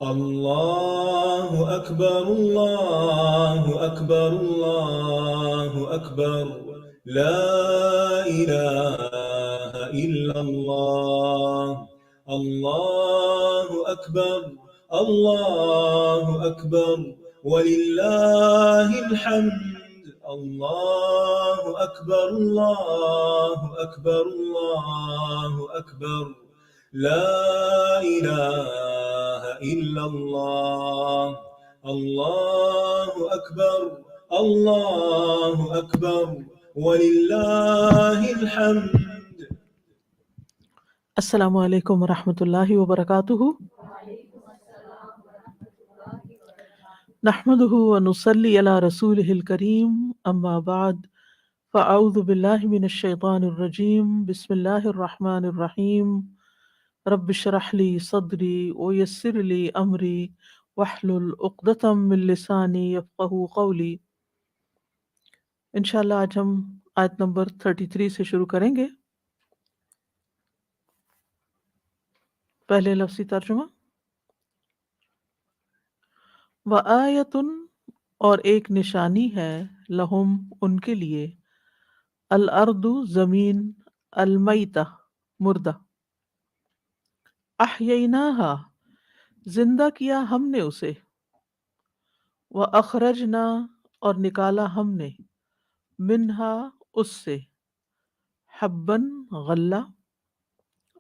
الله أكبر الله أكبر الله أكبر، لا إله إلا الله. الله أكبر الله أكبر ولله الحمد. الله أكبر الله أكبر الله أكبر، لا إله إلا الله. الله أكبر الله أكبر ولله الحمد. السلام علیکم ورحمۃ اللہ وبرکاتہ۔ نحمده ونصلي على رسوله الكريم، اما بعد فاعوذ باللہ من الشیطان الرجیم، بسم اللہ الرحمن الرحیم۔ رب اشرح لي صدری ويسر لي امری واحلل عقدۃ من لسانی یفقهوا قولی۔ انشاءاللہ آج ہم آیت نمبر 33 سے شروع کریں گے۔ پہلے لفظی ترجمہ۔ وآیتن، اور ایک نشانی ہے، لہم، ان کے لیے، الارض، زمین، المیتہ، مردہ، احییناہا، زندہ کیا ہم نے اسے، واخرجنا، اور نکالا ہم نے، منہا، اس سے، حبن، غلہ،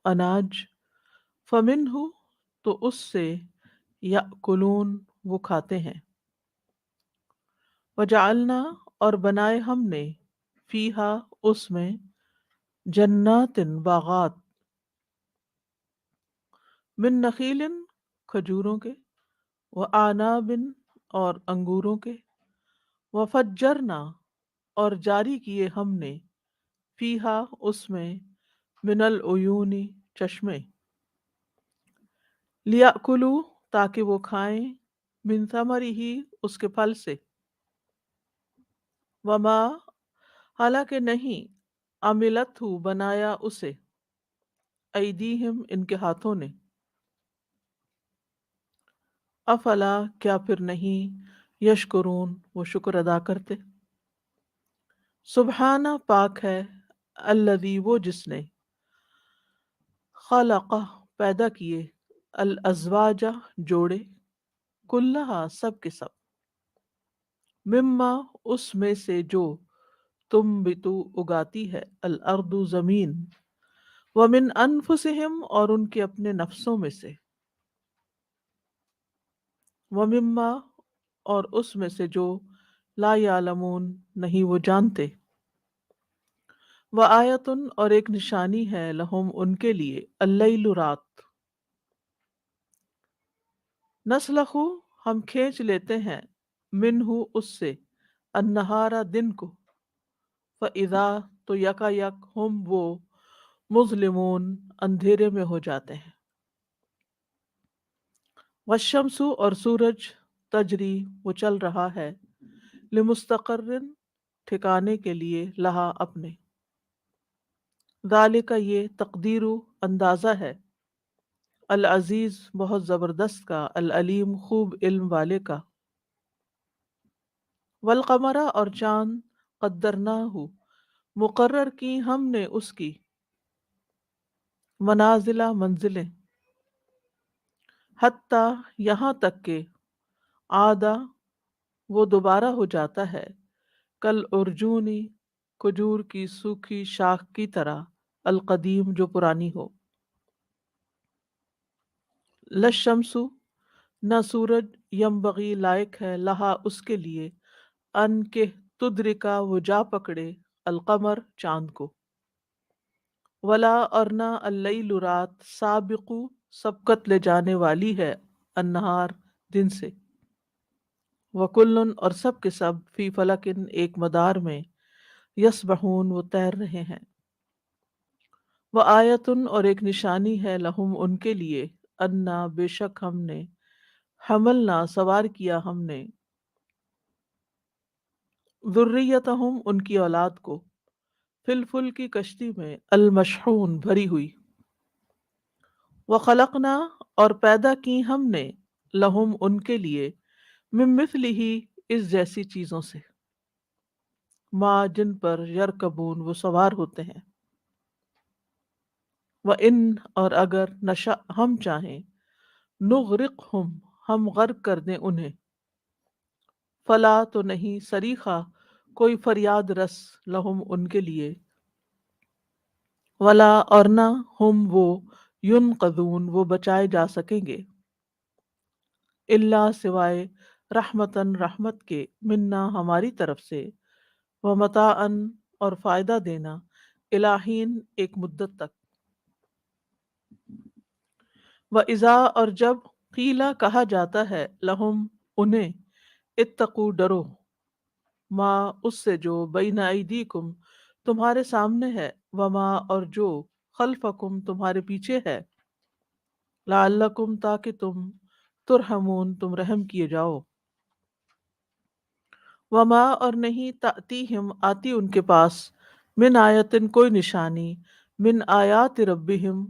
اناج، فمنہ، تو اس سے، یأکلون، وہ کھاتے ہیں، وجعلنا، اور بنائے ہم نے، فیہا، اس میں، جنات، باغات، من نخیل، کھجوروں کے، وعناب، اور انگوروں کے، وفجرنا، اور جاری کیے ہم نے، فیہا، اس میں، من العیون، چشمے، لیأکلوا، تاکہ وہ کھائیں، من ثمرہ، اس کے پھل سے، وما، حالانکہ نہیں، عملتہ، بنایا اسے، ایدیہم، ان کے ہاتھوں نے، افلا، کیا پھر نہیں، یشکرون، وہ شکر ادا کرتے۔ سبحانہ، پاک ہے، الذی، وہ جس نے، خلق، پیدا کیے، الازواج، جوڑے، کلہا، سب کے سب، مما، اس میں سے جو، تنبتو، اگاتی ہے، الارض، زمین، ومن انفسہم، اور ان کے اپنے نفسوں میں سے، ومما، اور اس میں سے جو، لا یعلمون، نہیں وہ جانتے، وآیتن، اور ایک نشانی ہے، لہم، ان کے لیے، اللیل، رات، نسلخ، ہم کھینچ لیتے ہیں، منہ، اس سے، النہار، دن کو، فَإِذَا، تو یکا یک، ہم وہ، مظلمون، اندھیرے میں ہو جاتے ہیں، والشمس، اور سورج، تجری، وہ چل رہا ہے، لمستقر، ٹھکانے کے لیے، لہا، اپنے، ذالک، یہ، تقدیر، اندازہ ہے، العزیز، بہت زبردست کا، العلیم، خوب علم والے کا، والقمر، اور چاند، قدرناہ، مقرر کی ہم نے اس کی، منازل، منزلیں، حتی، یہاں تک کہ، عادہ، وہ دوبارہ ہو جاتا ہے، کل ارجونی، کھجور کی سوکھی شاخ کی طرح، القدیم، جو پرانی ہو، لشمس، نہ سورج، ینبغی، لائق ہے، لہا، اس کے لیے، ان کے، تدرکا، وہ جا پکڑے، القمر، چاند کو، ولا، اور نہ، اللیل، رات، سابق، سبقت لے جانے والی ہے، النہار، دن سے، وکلن، اور سب کے سب، فی فلکن، ایک مدار میں، یسبحون، وہ تیر رہے ہیں، وآیتن، اور ایک نشانی ہے، لہم، ان کے لیے، انا، بے شک ہم نے، حملنا، سوار کیا ہم نے، ذریتہم، ان کی اولاد کو، فی الفلک کی کشتی میں، المشحون، بھری ہوئی، وخلقنا، اور پیدا کی ہم نے، لہم ان کے لیے، من مثلہ اس جیسی چیزوں سے، ما جن پر یرکبون وہ سوار ہوتے ہیں، وَإِن اور اگر نشا ہم چاہیں، نغرقہم ہم غرق کر دیں انہیں، فلا تو نہیں صریخہ کوئی فریاد رس لہم ان کے لیے، ولا اور نہ ہم وہ ینقذون وہ بچائے جا سکیں گے، الا سوائے رحمتن رحمت کے، منا ہماری طرف سے، ومتاعن اور فائدہ دینا، الہین ایک مدت تک، وَإِذَا اور جب قیلا کہا جاتا ہے لہم انہیں، اتقوا ڈرو، ما اس سے جو بین ایدیکم تمہارے سامنے ہے، وما اور جو خلفکم تمہارے پیچھے ہے، لعلکم تاکہ تم ترحمون تم رحم کیے جاؤ، وما اور نہیں تأتیہم آتی ان کے پاس، من آیتن کوئی نشانی، من آیات ربہم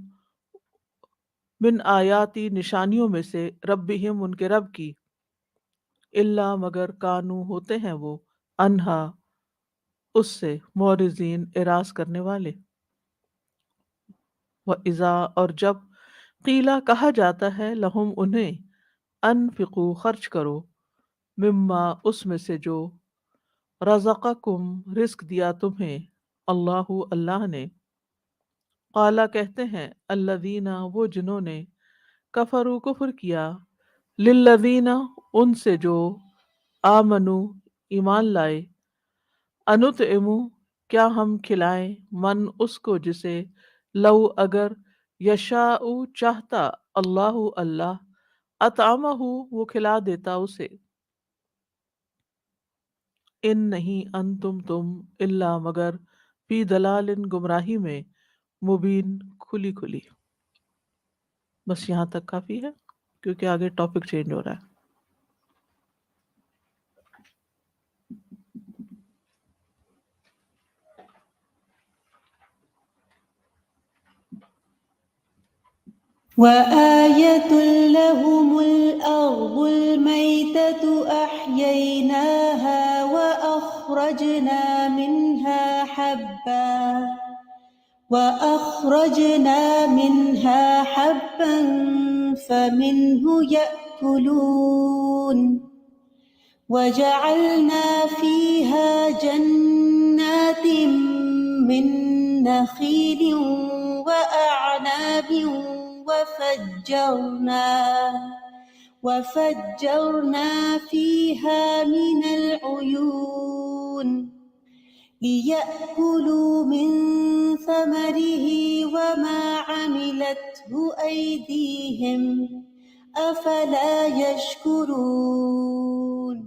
من آیاتی نشانیوں میں سے، ربہم ان کے رب کی، الا مگر کانو ہوتے ہیں وہ، انہا اس سے، معرضین اعراض کرنے والے، وَإِذَا اور جب قیلا کہا جاتا ہے لہم انہیں، انفقوا خرچ کرو، مما اس میں سے جو رزقکم رزق دیا تمہیں، اللہ اللہ نے، قالا کہتے ہیں الذین وہ جنہوں نے، کفروا کفر کیا، للذین ان سے جو آمنو ایمان لائے، انطعمو کیا ہم کھلائیں، من اس کو جسے، لو اگر، یشاء چاہتا، اللہ اللہ، اطعمہ وہ کھلا دیتا اسے، ان نہیں انتم تم، الا مگر، فی دلال گمراہی میں، مبین کھلی کھلی۔ بس یہاں تک کافی ہے کیونکہ آگے ٹاپک چینج ہو رہا ہے۔ وآية لهم الأرض الميتة أحييناها وأخرجنا منها حبا فمنه يأكلون وجعلنا فيها جنات من نخيل وأعناب وفجرنا فيها من العيون ليأكلوا من ثمره وما عملته أيديهم أفلا يشكرون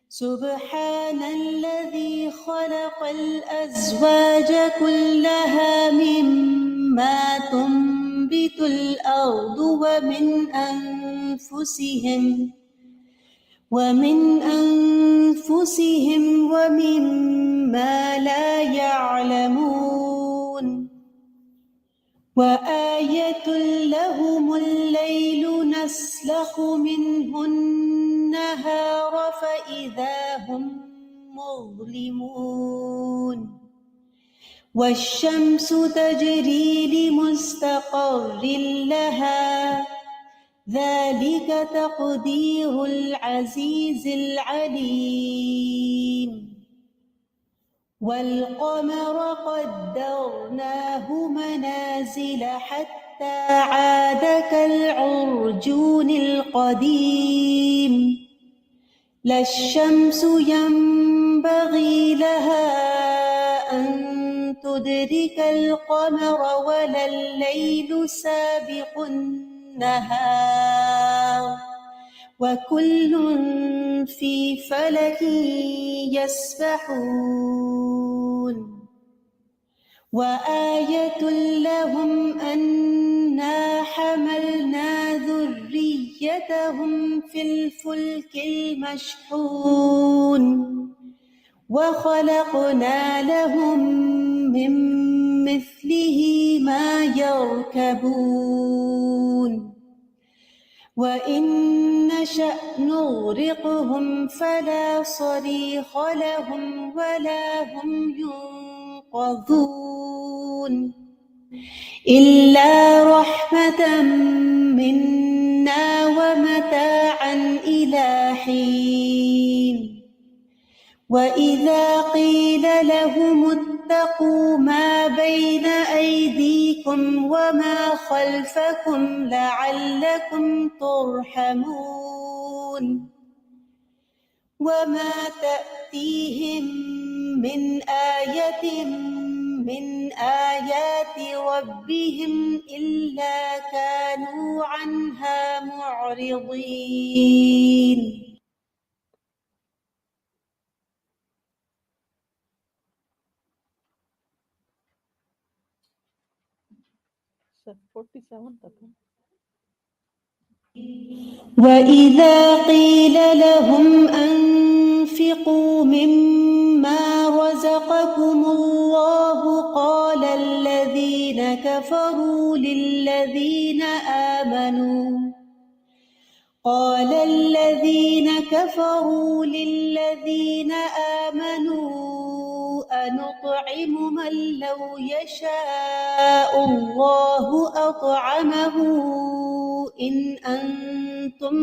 سبحان الذي خلق الأزواج كلها مما تنبت الأرض ومن أنفسهم ومما لا يعلمون وآية لهم الليل نسلخ منه النهار فإذا هم مظلمون والشمس تجري لمستقر لها ذلك تقدير العزيز العليم والقمر قدرناه منازل حتى عاد كالعرجون القديم لا الشمس ينبغي لها أن تدرك القمر ولا الليل سابق النهار وكل في فلك يسبحون وآية لهم أنا حملنا ذريتهم في الفلك المشحون وخلقنا لهم من مثله ما يركبون وَإِن نَّشَأْ نُغْرِقْهُمْ فَلَا صَرِيخَ لَهُمْ وَلَا هُمْ يُنقَذُونَ إِلَّا رَحْمَةً مِنَّا وَمَتَاعًا إِلَىٰ حِينٍ وَإِذَا قِيلَ لَهُمُ اتَّقُوا مَا بَيْنَ أَيْدِيكُمْ وَمَا خَلْفَكُمْ لَعَلَّكُمْ تُرْحَمُونَ وَمَا تَأْتِيهِم مِّنْ آيَةٍ مِّنْ آيَاتِ رَبِّهِمْ إِلَّا كَانُوا عَنْهَا مُعْرِضِينَ. سر 47 تک ہے. وَإِذَا قِيلَ لَهُمْ أَنفِقُوا مِمَّا رَزَقَكُمُ اللَّهُ قَالَ الَّذِينَ كَفَرُوا لِلَّذِينَ آمَنُوا أَنُطْعِمُ مَن لَّوْ يَشَاءُ اللَّهُ أَطْعَمَهُ إِنْ أَنتُمْ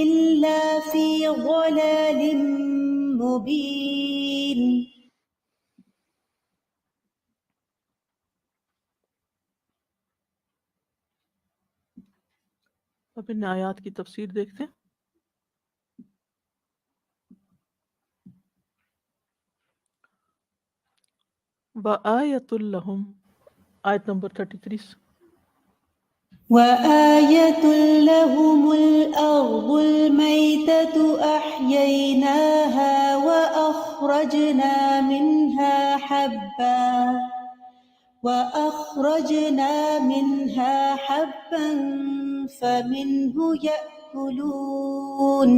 إِلَّا فِي ضَلَالٍ مُّبِينٍ. اب ان آیات کی تفسیر دیکھتے ہیں. وَآیَةٌ لَّهُمْ، آیت نمبر 33. وَآيَةٌ لَّهُمُ الْأَرْضُ الْمَيْتَةُ أَحْيَيْنَاهَا وَأَخْرَجْنَا مِنْهَا حَبًّا فَمِنْهُ يَأْكُلُونَ.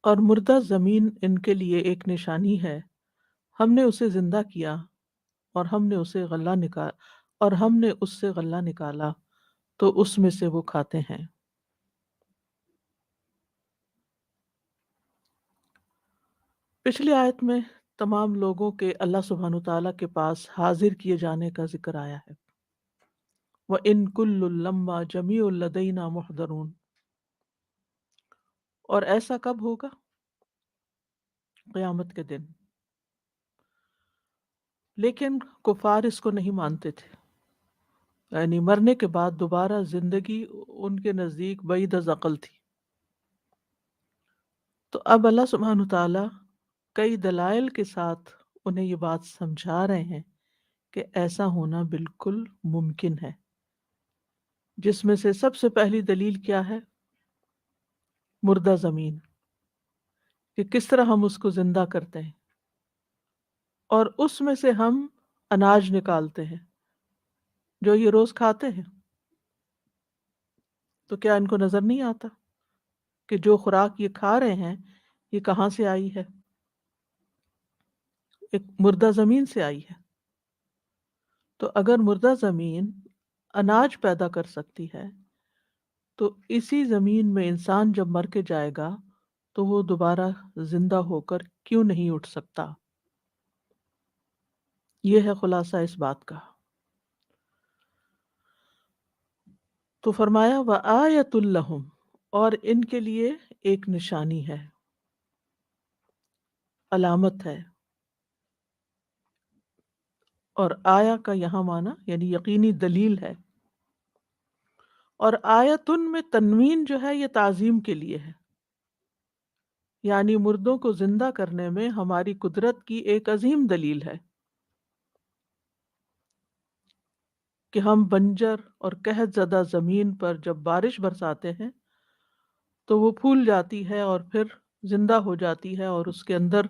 اور مردہ زمین ان کے لیے ایک نشانی ہے، ہم نے اسے زندہ کیا اور ہم نے اس سے غلہ نکالا تو اس میں سے وہ کھاتے ہیں. پچھلی آیت میں تمام لوگوں کے اللہ سبحانہ تعالیٰ کے پاس حاضر کیے جانے کا ذکر آیا ہے. وَإِن كُلٌّ لَّمَّا جَمِيعٌ لَّدَيْنَا مُحْضَرُونَ. اور ایسا کب ہوگا؟ قیامت کے دن. لیکن کفار اس کو نہیں مانتے تھے، یعنی مرنے کے بعد دوبارہ زندگی ان کے نزدیک بعید از عقل تھی. تو اب اللہ سبحانہ تعالیٰ کئی دلائل کے ساتھ انہیں یہ بات سمجھا رہے ہیں کہ ایسا ہونا بالکل ممکن ہے، جس میں سے سب سے پہلی دلیل کیا ہے؟ مردہ زمین، کہ کس طرح ہم اس کو زندہ کرتے ہیں اور اس میں سے ہم اناج نکالتے ہیں جو یہ روز کھاتے ہیں. تو کیا ان کو نظر نہیں آتا کہ جو خوراک یہ کھا رہے ہیں یہ کہاں سے آئی ہے؟ ایک مردہ زمین سے آئی ہے. تو اگر مردہ زمین اناج پیدا کر سکتی ہے تو اسی زمین میں انسان جب مر کے جائے گا تو وہ دوبارہ زندہ ہو کر کیوں نہیں اٹھ سکتا؟ یہ ہے خلاصہ اس بات کا. تو فرمایا وَآیَةٌ لَّهُمْ، اور ان کے لیے ایک نشانی ہے، علامت ہے. اور آیا کا یہاں معنی یعنی یقینی دلیل ہے. اور آیتن میں تنوین جو ہے یہ تعظیم کے لیے ہے، یعنی مردوں کو زندہ کرنے میں ہماری قدرت کی ایک عظیم دلیل ہے کہ ہم بنجر اور قحط زدہ زمین پر جب بارش برساتے ہیں تو وہ پھول جاتی ہے اور پھر زندہ ہو جاتی ہے اور اس کے اندر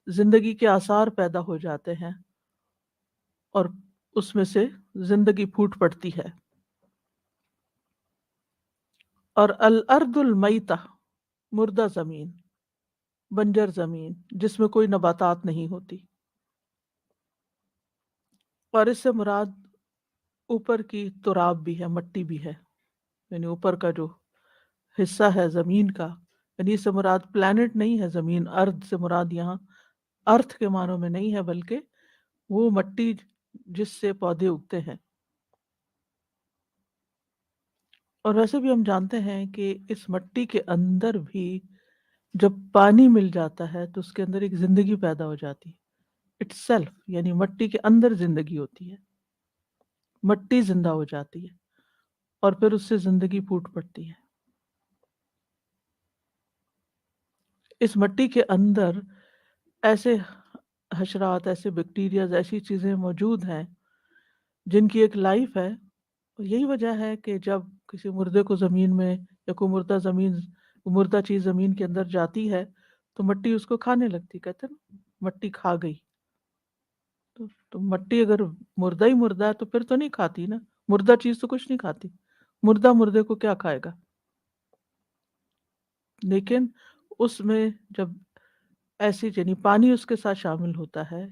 زندگی کے آثار پیدا ہو جاتے ہیں اور اس میں سے زندگی پھوٹ پڑتی ہے. اور الارض المیتہ، مردہ زمین، بنجر زمین جس میں کوئی نباتات نہیں ہوتی. اور اس سے مراد اوپر کی تراب بھی ہے، مٹی بھی ہے، یعنی اوپر کا جو حصہ ہے زمین کا، یعنی اس سے مراد پلانٹ نہیں ہے زمین، ارض سے مراد یہاں ارتھ کے معنوں میں نہیں ہے، بلکہ وہ مٹی جس سے پودے اگتے ہیں۔ اور ویسے بھی ہم جانتے ہیں کہ اس مٹی کے اندر بھی جب پانی مل جاتا ہے تو اس کے اندر ایک زندگی پیدا ہو جاتی ہے، اٹ سیلف، یعنی مٹی کے اندر زندگی ہوتی ہے، مٹی زندہ ہو جاتی ہے اور پھر اس سے زندگی پھوٹ پڑتی ہے۔ اس مٹی کے اندر ایسے حشرات، ایسے بیکٹیریاز، ایسی چیزیں موجود ہیں جن کی ایک لائف ہے۔ یہی وجہ ہے کہ جب کسی مردے کو زمین میں یا کوئی مردہ چیز زمین کے اندر جاتی ہے تو مٹی اس کو کھانے لگتی، کہتے ہیں نا مٹی کھا گئی۔ تو مٹی اگر مردہ ہی مردہ ہے تو پھر تو نہیں کھاتی نا، مردہ چیز تو کچھ نہیں کھاتی، مردہ مردے کو کیا کھائے گا؟ لیکن اس میں جب ایسی یعنی پانی اس کے ساتھ شامل ہوتا ہے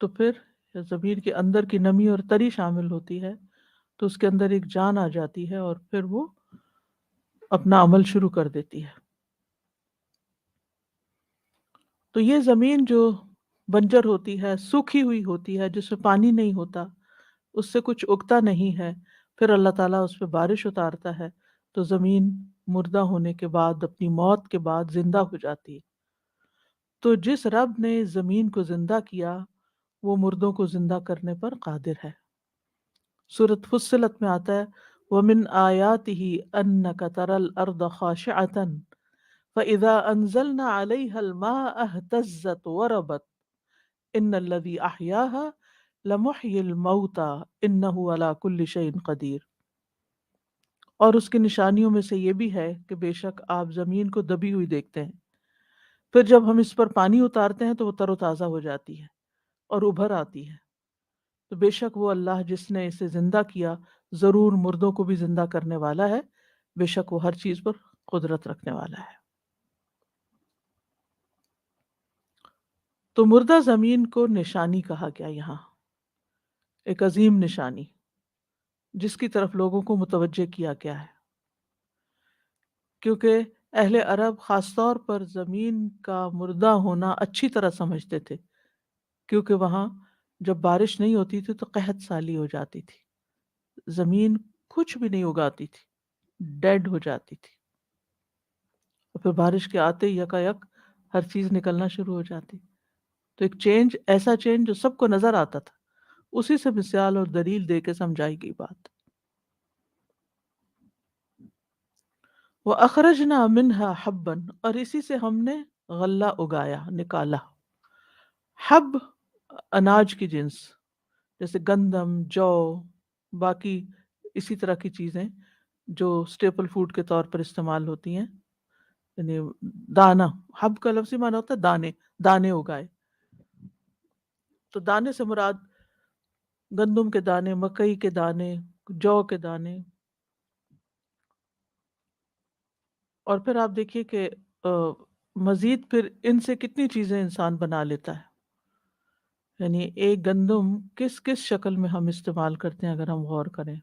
تو پھر زمین کے اندر کی نمی اور تری شامل ہوتی ہے تو اس کے اندر ایک جان آ جاتی ہے اور پھر وہ اپنا عمل شروع کر دیتی ہے۔ تو یہ زمین جو بنجر ہوتی ہے، سوکھی ہوئی ہوتی ہے، جس میں پانی نہیں ہوتا، اس سے کچھ اگتا نہیں ہے، پھر اللہ تعالیٰ اس پہ بارش اتارتا ہے تو زمین مردہ ہونے کے بعد، اپنی موت کے بعد زندہ ہو جاتی ہے۔ تو جس رب نے زمین کو زندہ کیا وہ مردوں کو زندہ کرنے پر قادر ہے۔ سورۃ فصلت میں آتا ہے وَمِنْ آيَاتِهِ أَنَّكَ تَرَى الْأَرْضَ خَاشِعَةً فَإِذَا أَنزَلْنَا عَلَيْهَا الْمَاءَ اهْتَزَّتْ وَرَبَتْ إِنَّ الَّذِي أَحْيَاهَا لَمُحْيِي الْمَوْتَى إِنَّهُ عَلَى كُلِّ شَيْءٍ قَدِيرٌ۔ اور اس کی نشانیوں میں سے یہ بھی ہے کہ بے شک آپ زمین کو دبی ہوئی دیکھتے ہیں، پھر جب ہم اس پر پانی اتارتے ہیں تو وہ تر و تازہ ہو جاتی ہے اور ابھر آتی ہے۔ تو بے شک وہ اللہ جس نے اسے زندہ کیا ضرور مردوں کو بھی زندہ کرنے والا ہے، بے شک وہ ہر چیز پر قدرت رکھنے والا ہے۔ تو مردہ زمین کو نشانی کہا گیا یہاں، ایک عظیم نشانی جس کی طرف لوگوں کو متوجہ کیا گیا ہے، کیونکہ اہل عرب خاص طور پر زمین کا مردہ ہونا اچھی طرح سمجھتے تھے، کیونکہ وہاں جب بارش نہیں ہوتی تھی تو قحط سالی ہو جاتی تھی، زمین کچھ بھی نہیں اگاتی تھی، ڈیڈ ہو جاتی تھی، اور پھر بارش کے آتے ہی یکایک ہر چیز نکلنا شروع ہو جاتی۔ تو ایک چینج، ایسا چینج جو سب کو نظر آتا تھا، اسی سے مثال اور دلیل دے کے سمجھائی گئی بات۔ وَأَخْرَجْنَا مِنْهَا حَبًّا، اور اسی سے ہم نے غلہ اگایا، نکالا۔ حب اناج کی جنس، جیسے گندم، جو، باقی اسی طرح کی چیزیں جو سٹیپل فوڈ کے طور پر استعمال ہوتی ہیں، یعنی دانہ، حب کا لفظی معنی ہوتا ہے دانے، دانے اگائے۔ تو دانے سے مراد گندم کے دانے، مکئی کے دانے، جو کے دانے۔ اور پھر آپ دیکھیے کہ مزید پھر ان سے کتنی چیزیں انسان بنا لیتا ہے، یعنی ایک گندم کس کس شکل میں ہم استعمال کرتے ہیں اگر ہم غور کریں،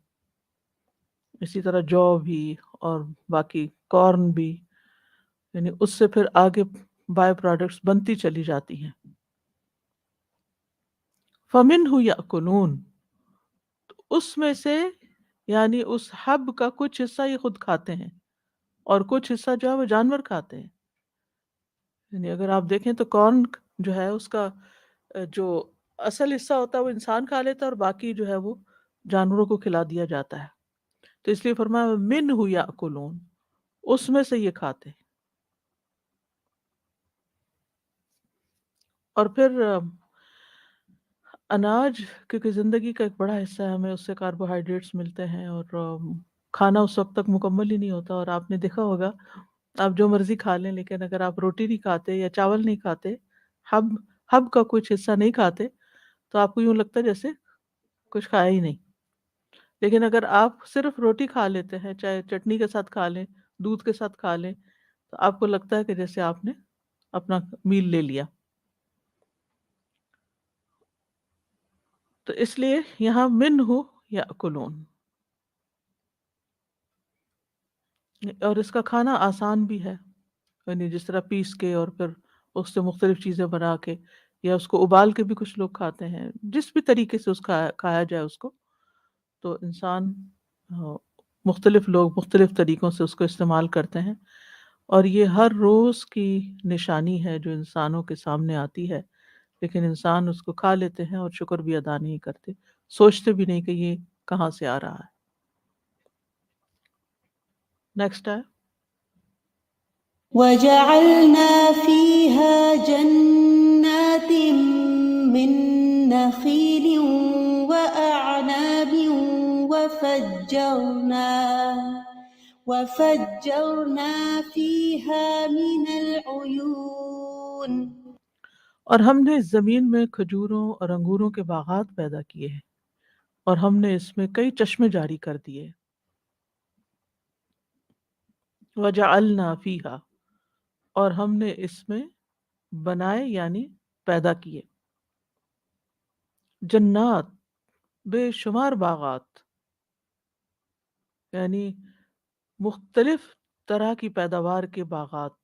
اسی طرح جو بھی اور باقی کارن بھی، یعنی اس سے پھر آگے بائی پروڈکٹس بنتی چلی جاتی ہیں۔ فَمِنْهُ يَأْكُلُونَ، اس میں سے یعنی اس حب کا کچھ حصہ یہ خود کھاتے ہیں اور کچھ حصہ جو ہے وہ جانور کھاتے ہیں۔ یعنی اگر آپ دیکھیں تو کارن جو ہے اس کا جو اصل حصہ ہوتا ہے وہ انسان کھا لیتا ہے اور باقی جو ہے وہ جانوروں کو کھلا دیا جاتا ہے۔ تو اس لیے فرمایا مِنْهُ يَأْكُلُونَ، اس میں سے یہ کھاتے ہیں۔ اور پھر اناج کیونکہ زندگی کا ایک بڑا حصہ ہے، ہمیں اس سے کاربوہائیڈریٹس ملتے ہیں، اور کھانا اس وقت تک مکمل ہی نہیں ہوتا، اور آپ نے دیکھا ہوگا آپ جو مرضی کھا لیں لیکن اگر آپ روٹی نہیں کھاتے یا چاول نہیں کھاتے، حب حب کا کچھ حصہ نہیں کھاتے تو آپ کو یوں لگتا ہے جیسے کچھ کھایا ہی نہیں۔ لیکن اگر آپ صرف روٹی کھا لیتے ہیں، چاہے چٹنی کے ساتھ کھا لیں، دودھ کے ساتھ کھا لیں، تو آپ کو لگتا ہے کہ جیسے آپ نے اپنا میل لے لیا۔ تو اس لیے یہاں منہ یأکلون، اور اس کا کھانا آسان بھی ہے، یعنی جس طرح پیس کے اور پھر اس سے مختلف چیزیں بنا کے، یا اس کو ابال کے بھی کچھ لوگ کھاتے ہیں، جس بھی طریقے سے اس کا کھایا جائے اس کو، تو انسان مختلف لوگ مختلف طریقوں سے اس کو استعمال کرتے ہیں، اور یہ ہر روز کی نشانی ہے جو انسانوں کے سامنے آتی ہے، لیکن انسان اس کو کھا لیتے ہیں اور شکر بھی ادا نہیں کرتے، سوچتے بھی نہیں کہ یہ کہاں سے آ رہا ہے۔ نیکسٹ ہے وجعلنا فيها جنات من نخيل وأعناب وفجرنا فيها من العيون، اور ہم نے اس زمین میں کھجوروں اور انگوروں کے باغات پیدا کیے ہیں، اور ہم نے اس میں کئی چشمے جاری کر دیے۔ وجعلنا فیہا، اور ہم نے اس میں بنائے یعنی پیدا کیے، جنات بے شمار باغات، یعنی مختلف طرح کی پیداوار کے باغات،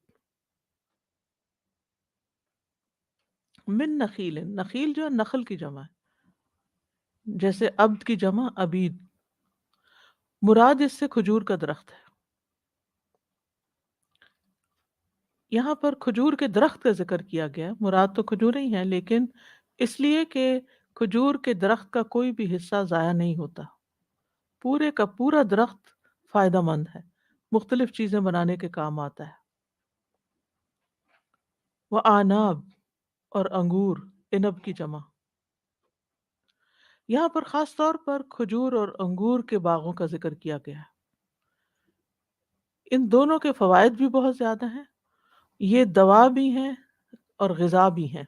من نخیل، نخیل جو ہے نخل کی جمع ہے، جیسے عبد کی جمع عبید، مراد اس سے کھجور کا درخت ہے۔ یہاں پر کھجور کے درخت کا ذکر کیا گیا، مراد تو کھجور ہی ہیں، لیکن اس لیے کہ کھجور کے درخت کا کوئی بھی حصہ ضائع نہیں ہوتا، پورے کا پورا درخت فائدہ مند ہے، مختلف چیزیں بنانے کے کام آتا ہے۔ وہ آناب، اور انگور، عنب کی جمع، یہاں پر خاص طور پر کھجور اور انگور کے باغوں کا ذکر کیا گیا ہے۔ ان دونوں کے فوائد بھی بہت زیادہ ہیں، یہ دوا بھی ہیں اور غذا بھی ہیں،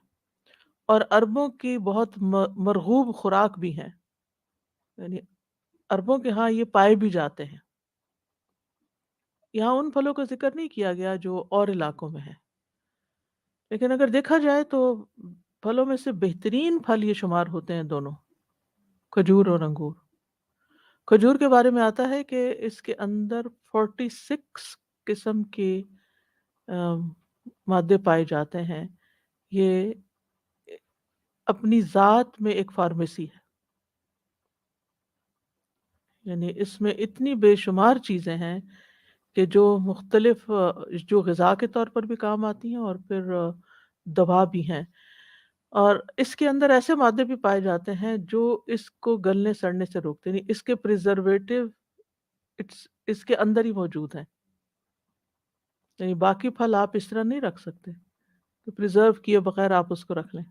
اور عربوں کی بہت مرغوب خوراک بھی ہیں، یعنی عربوں کے ہاں یہ پائے بھی جاتے ہیں۔ یہاں ان پھلوں کا ذکر نہیں کیا گیا جو اور علاقوں میں ہے، لیکن اگر دیکھا جائے تو پھلوں میں سے بہترین پھل یہ شمار ہوتے ہیں دونوں، کھجور اور انگور۔ کھجور کے بارے میں آتا ہے کہ اس کے اندر 46 قسم کے مادے پائے جاتے ہیں، یہ اپنی ذات میں ایک فارمیسی ہے، یعنی اس میں اتنی بے شمار چیزیں ہیں کہ جو مختلف جو غذا کے طور پر بھی کام آتی ہیں اور پھر دوا بھی ہیں، اور اس کے اندر ایسے مادے بھی پائے جاتے ہیں جو اس کو گلنے سڑنے سے روکتے ہیں، یعنی اس کے پریزرویٹو اس کے اندر ہی موجود ہیں، یعنی باقی پھل آپ اس طرح نہیں رکھ سکتے کہ پریزرو کیے بغیر آپ اس کو رکھ لیں،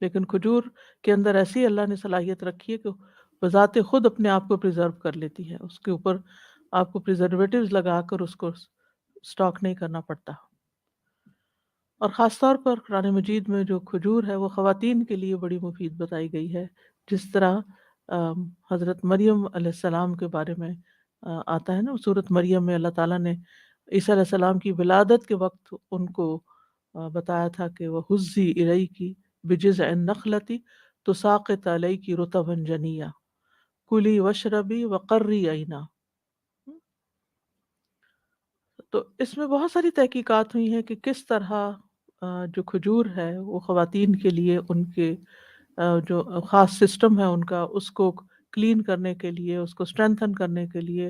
لیکن کھجور کے اندر ایسی اللہ نے صلاحیت رکھی ہے کہ بذات خود اپنے آپ کو پریزرو کر لیتی ہے، اس کے اوپر آپ کو پریزرویٹوز لگا کر اس کو سٹاک نہیں کرنا پڑتا۔ اور خاص طور پر قرآن مجید میں جو کھجور ہے وہ خواتین کے لیے بڑی مفید بتائی گئی ہے، جس طرح حضرت مریم علیہ السلام کے بارے میں آتا ہے نا، سورۃ مریم میں اللہ تعالیٰ نے عیسیٰ علیہ السلام کی ولادت کے وقت ان کو بتایا تھا کہ وہ حزی الیکی بجذع النخلۃ تساقط علیکی رطبا جنیا کلی واشربی وقرری عینا۔ تو اس میں بہت ساری تحقیقات ہوئی ہیں کہ کس طرح جو کھجور ہے وہ خواتین کے لیے ان کے جو خاص سسٹم ہے ان کا، اس کو کلین کرنے کے لیے، اس کو اسٹرینتھن کرنے کے لیے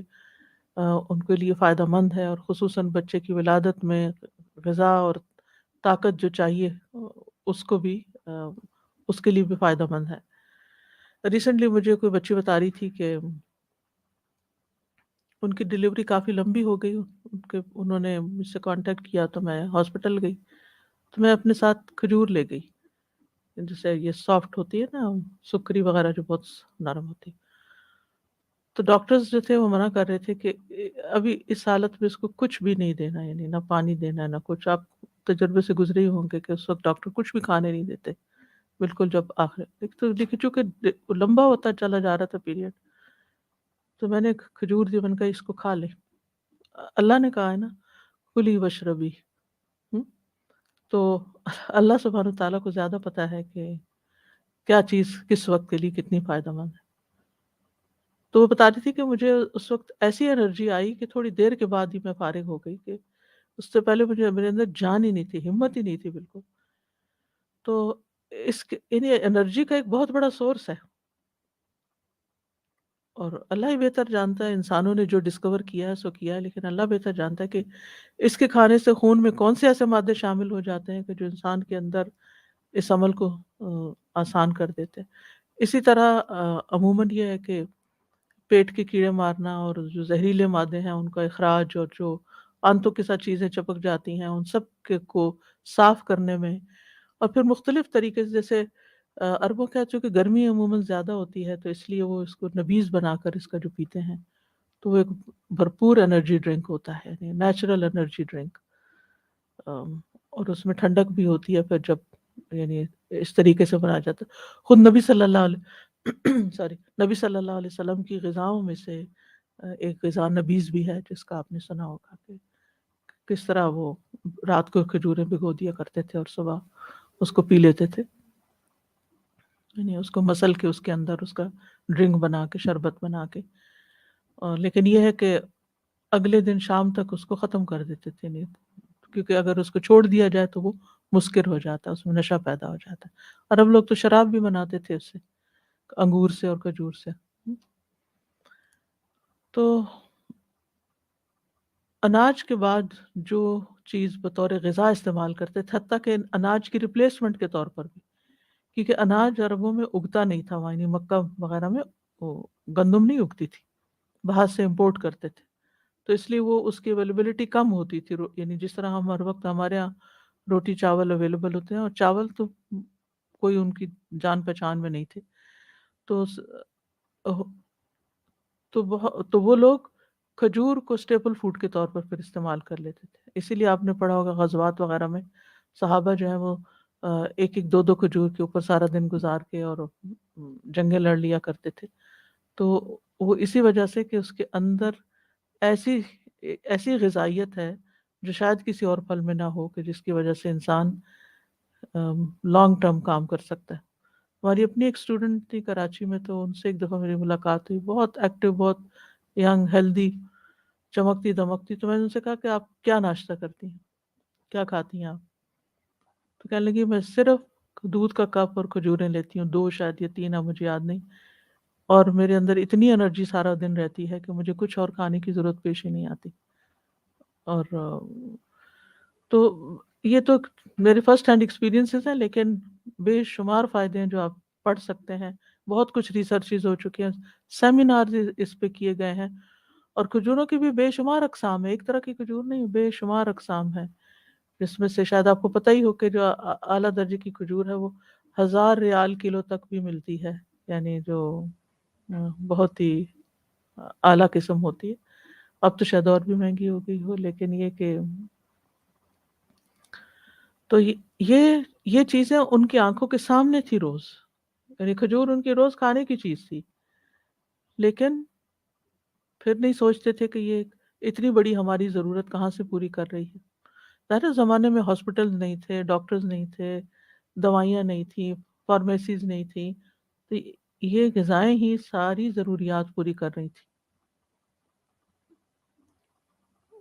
ان کے لیے فائدہ مند ہے، اور خصوصاً بچے کی ولادت میں غذا اور طاقت جو چاہیے اس کو بھی اس کے لیے بھی فائدہ مند ہے۔ ریسنٹلی مجھے کوئی بچی بتا رہی تھی کہ ان کی ڈلیوری کافی لمبی ہو گئی، انہوں نے مجھ سے کانٹیکٹ کیا تو میں ہاسپٹل گئی، تو میں اپنے ساتھ کھجور لے گئی، جیسے یہ سافٹ ہوتی ہے نا سکری وغیرہ جو بہت نرم ہوتی ہے، تو ڈاکٹرز جو تھے وہ منع کر رہے تھے کہ ابھی اس حالت میں اس کو کچھ بھی نہیں دینا، یعنی نہ پانی دینا نہ کچھ، آپ تجربے سے گزرے ہی ہوں گے کہ اس وقت ڈاکٹر کچھ بھی کھانے نہیں دیتے بالکل، جب آخر لیکن چونکہ لمبا ہوتا چلا جا رہا تھا پیریڈ، تو میں نے کھجور دی، میں نے کہا اس کو کھا لے، اللہ نے کہا ہے نا کلی وشربی، تو اللہ سبحانہ تعالیٰ کو زیادہ پتا ہے کہ کیا چیز کس وقت کے لیے کتنی فائدہ مند ہے. تو وہ بتا رہی تھی کہ مجھے اس وقت ایسی انرجی آئی کہ تھوڑی دیر کے بعد ہی میں فارغ ہو گئی، کہ اس سے پہلے مجھے میرے اندر جان ہی نہیں تھی، ہمت ہی نہیں تھی بالکل. تو یعنی انرجی کا ایک بہت بڑا سورس ہے، اور اللہ ہی بہتر جانتا ہے، انسانوں نے جو ڈسکور کیا ہے سو کیا ہے، لیکن اللہ بہتر جانتا ہے کہ اس کے کھانے سے خون میں کون سے ایسے مادے شامل ہو جاتے ہیں کہ جو انسان کے اندر اس عمل کو آسان کر دیتے ہیں. اسی طرح عموماً یہ ہے کہ پیٹ کے کیڑے مارنا اور جو زہریلے مادے ہیں ان کا اخراج، اور جو آنتوں کے ساتھ چیزیں چپک جاتی ہیں ان سب کو صاف کرنے میں، اور پھر مختلف طریقے سے، جیسے عربوں کے یہاں چونکہ گرمی عموماً زیادہ ہوتی ہے تو اس لیے وہ اس کو نبیذ بنا کر اس کا جو پیتے ہیں، تو وہ ایک بھرپور انرجی ڈرنک ہوتا ہے، نیچرل انرجی ڈرنک، اور اس میں ٹھنڈک بھی ہوتی ہے پھر جب یعنی اس طریقے سے بنایا جاتا ہے. خود نبی صلی اللہ علیہ نبی صلی اللہ علیہ وسلم کی غذاؤں میں سے ایک غذا نبیذ بھی ہے، جس کا آپ نے سنا ہوگا کہ کس طرح وہ رات کو کھجوریں بھگو دیا کرتے تھے اور صبح اس کو پی لیتے تھے، یعنی اس کو مسل کے اس کے اندر اس کا ڈرنک بنا کے، شربت بنا کے. لیکن یہ ہے کہ اگلے دن شام تک اس کو ختم کر دیتے تھے، نہیں کیونکہ اگر اس کو چھوڑ دیا جائے تو وہ مسکر ہو جاتا ہے، اس میں نشہ پیدا ہو جاتا ہے. اور اب لوگ تو شراب بھی بناتے تھے اس سے، انگور سے اور کھجور سے. تو اناج کے بعد جو چیز بطور غذا استعمال کرتے تھے، حتیٰ کہ اناج کی ریپلیسمنٹ کے طور پر بھی، کیونکہ اناج عربوں میں اگتا نہیں تھا، یعنی مکہ وغیرہ میں وہ گندم نہیں اگتی تھی، باہر سے امپورٹ کرتے تھے، تو اس لیے وہ اس کی اویلیبلٹی کم ہوتی تھی. یعنی جس طرح ہم ہر وقت ہمارے یہاں روٹی چاول اویلیبل ہوتے ہیں، اور چاول تو کوئی ان کی جان پہچان میں نہیں تھے، تو تو وہ لوگ کھجور کو اسٹیپل فوڈ کے طور پر پھر استعمال کر لیتے تھے. اسی لیے آپ نے پڑھا ہوگا غزوات وغیرہ میں صحابہ جو ہیں وہ ایک ایک دو دو کھجور کے اوپر سارا دن گزار کے اور جنگیں لڑ لیا کرتے تھے. تو وہ اسی وجہ سے کہ اس کے اندر ایسی ایسی غذائیت ہے جو شاید کسی اور پھل میں نہ ہو، کہ جس کی وجہ سے انسان لانگ ٹرم کام کر سکتا ہے. ہماری اپنی ایک اسٹوڈنٹ تھی کراچی میں، تو ان سے ایک دفعہ میری ملاقات ہوئی، بہت ایکٹیو، بہت ینگ، ہیلدی، چمکتی دمکتی. تو میں نے ان سے کہا کہ آپ کیا ناشتہ کرتی ہیں، کیا کھاتی ہیں آپ؟ تو کہنے لگی میں صرف دودھ کا کپ اور کھجوریں لیتی ہوں، 2 شاید یا 3، اب مجھے یاد نہیں، اور میرے اندر اتنی انرجی سارا دن رہتی ہے کہ مجھے کچھ اور کھانے کی ضرورت پیش ہی نہیں آتی. اور تو یہ تو میرے فرسٹ ہینڈ ایکسپیرینسز ہیں، لیکن بے شمار فائدے ہیں جو آپ پڑھ سکتے ہیں. بہت کچھ ریسرچز ہو چکی ہیں، سیمینار اس پہ کیے گئے ہیں. اور کھجوروں کی بھی بے شمار اقسام ہے، ایک طرح کی کھجور نہیں، بے شمار اقسام ہے، جس میں سے شاید آپ کو پتہ ہی ہو کہ جو اعلیٰ درجے کی کھجور ہے وہ 1000 ریال کلو تک بھی ملتی ہے، یعنی جو بہت ہی اعلیٰ قسم ہوتی ہے. اب تو شاید اور بھی مہنگی ہو گئی ہو، لیکن یہ کہ تو یہ چیزیں ان کی آنکھوں کے سامنے تھی روز، یعنی کھجور ان کی روز کھانے کی چیز تھی، لیکن پھر نہیں سوچتے تھے کہ یہ اتنی بڑی ہماری ضرورت کہاں سے پوری کر رہی ہے. پہلے زمانے میں ہاسپٹل نہیں تھے، ڈاکٹرز نہیں تھے، دوائیاں نہیں تھیں، فارمیسیز نہیں تھیں، تو یہ غذائیں ہی ساری ضروریات پوری کر رہی تھی.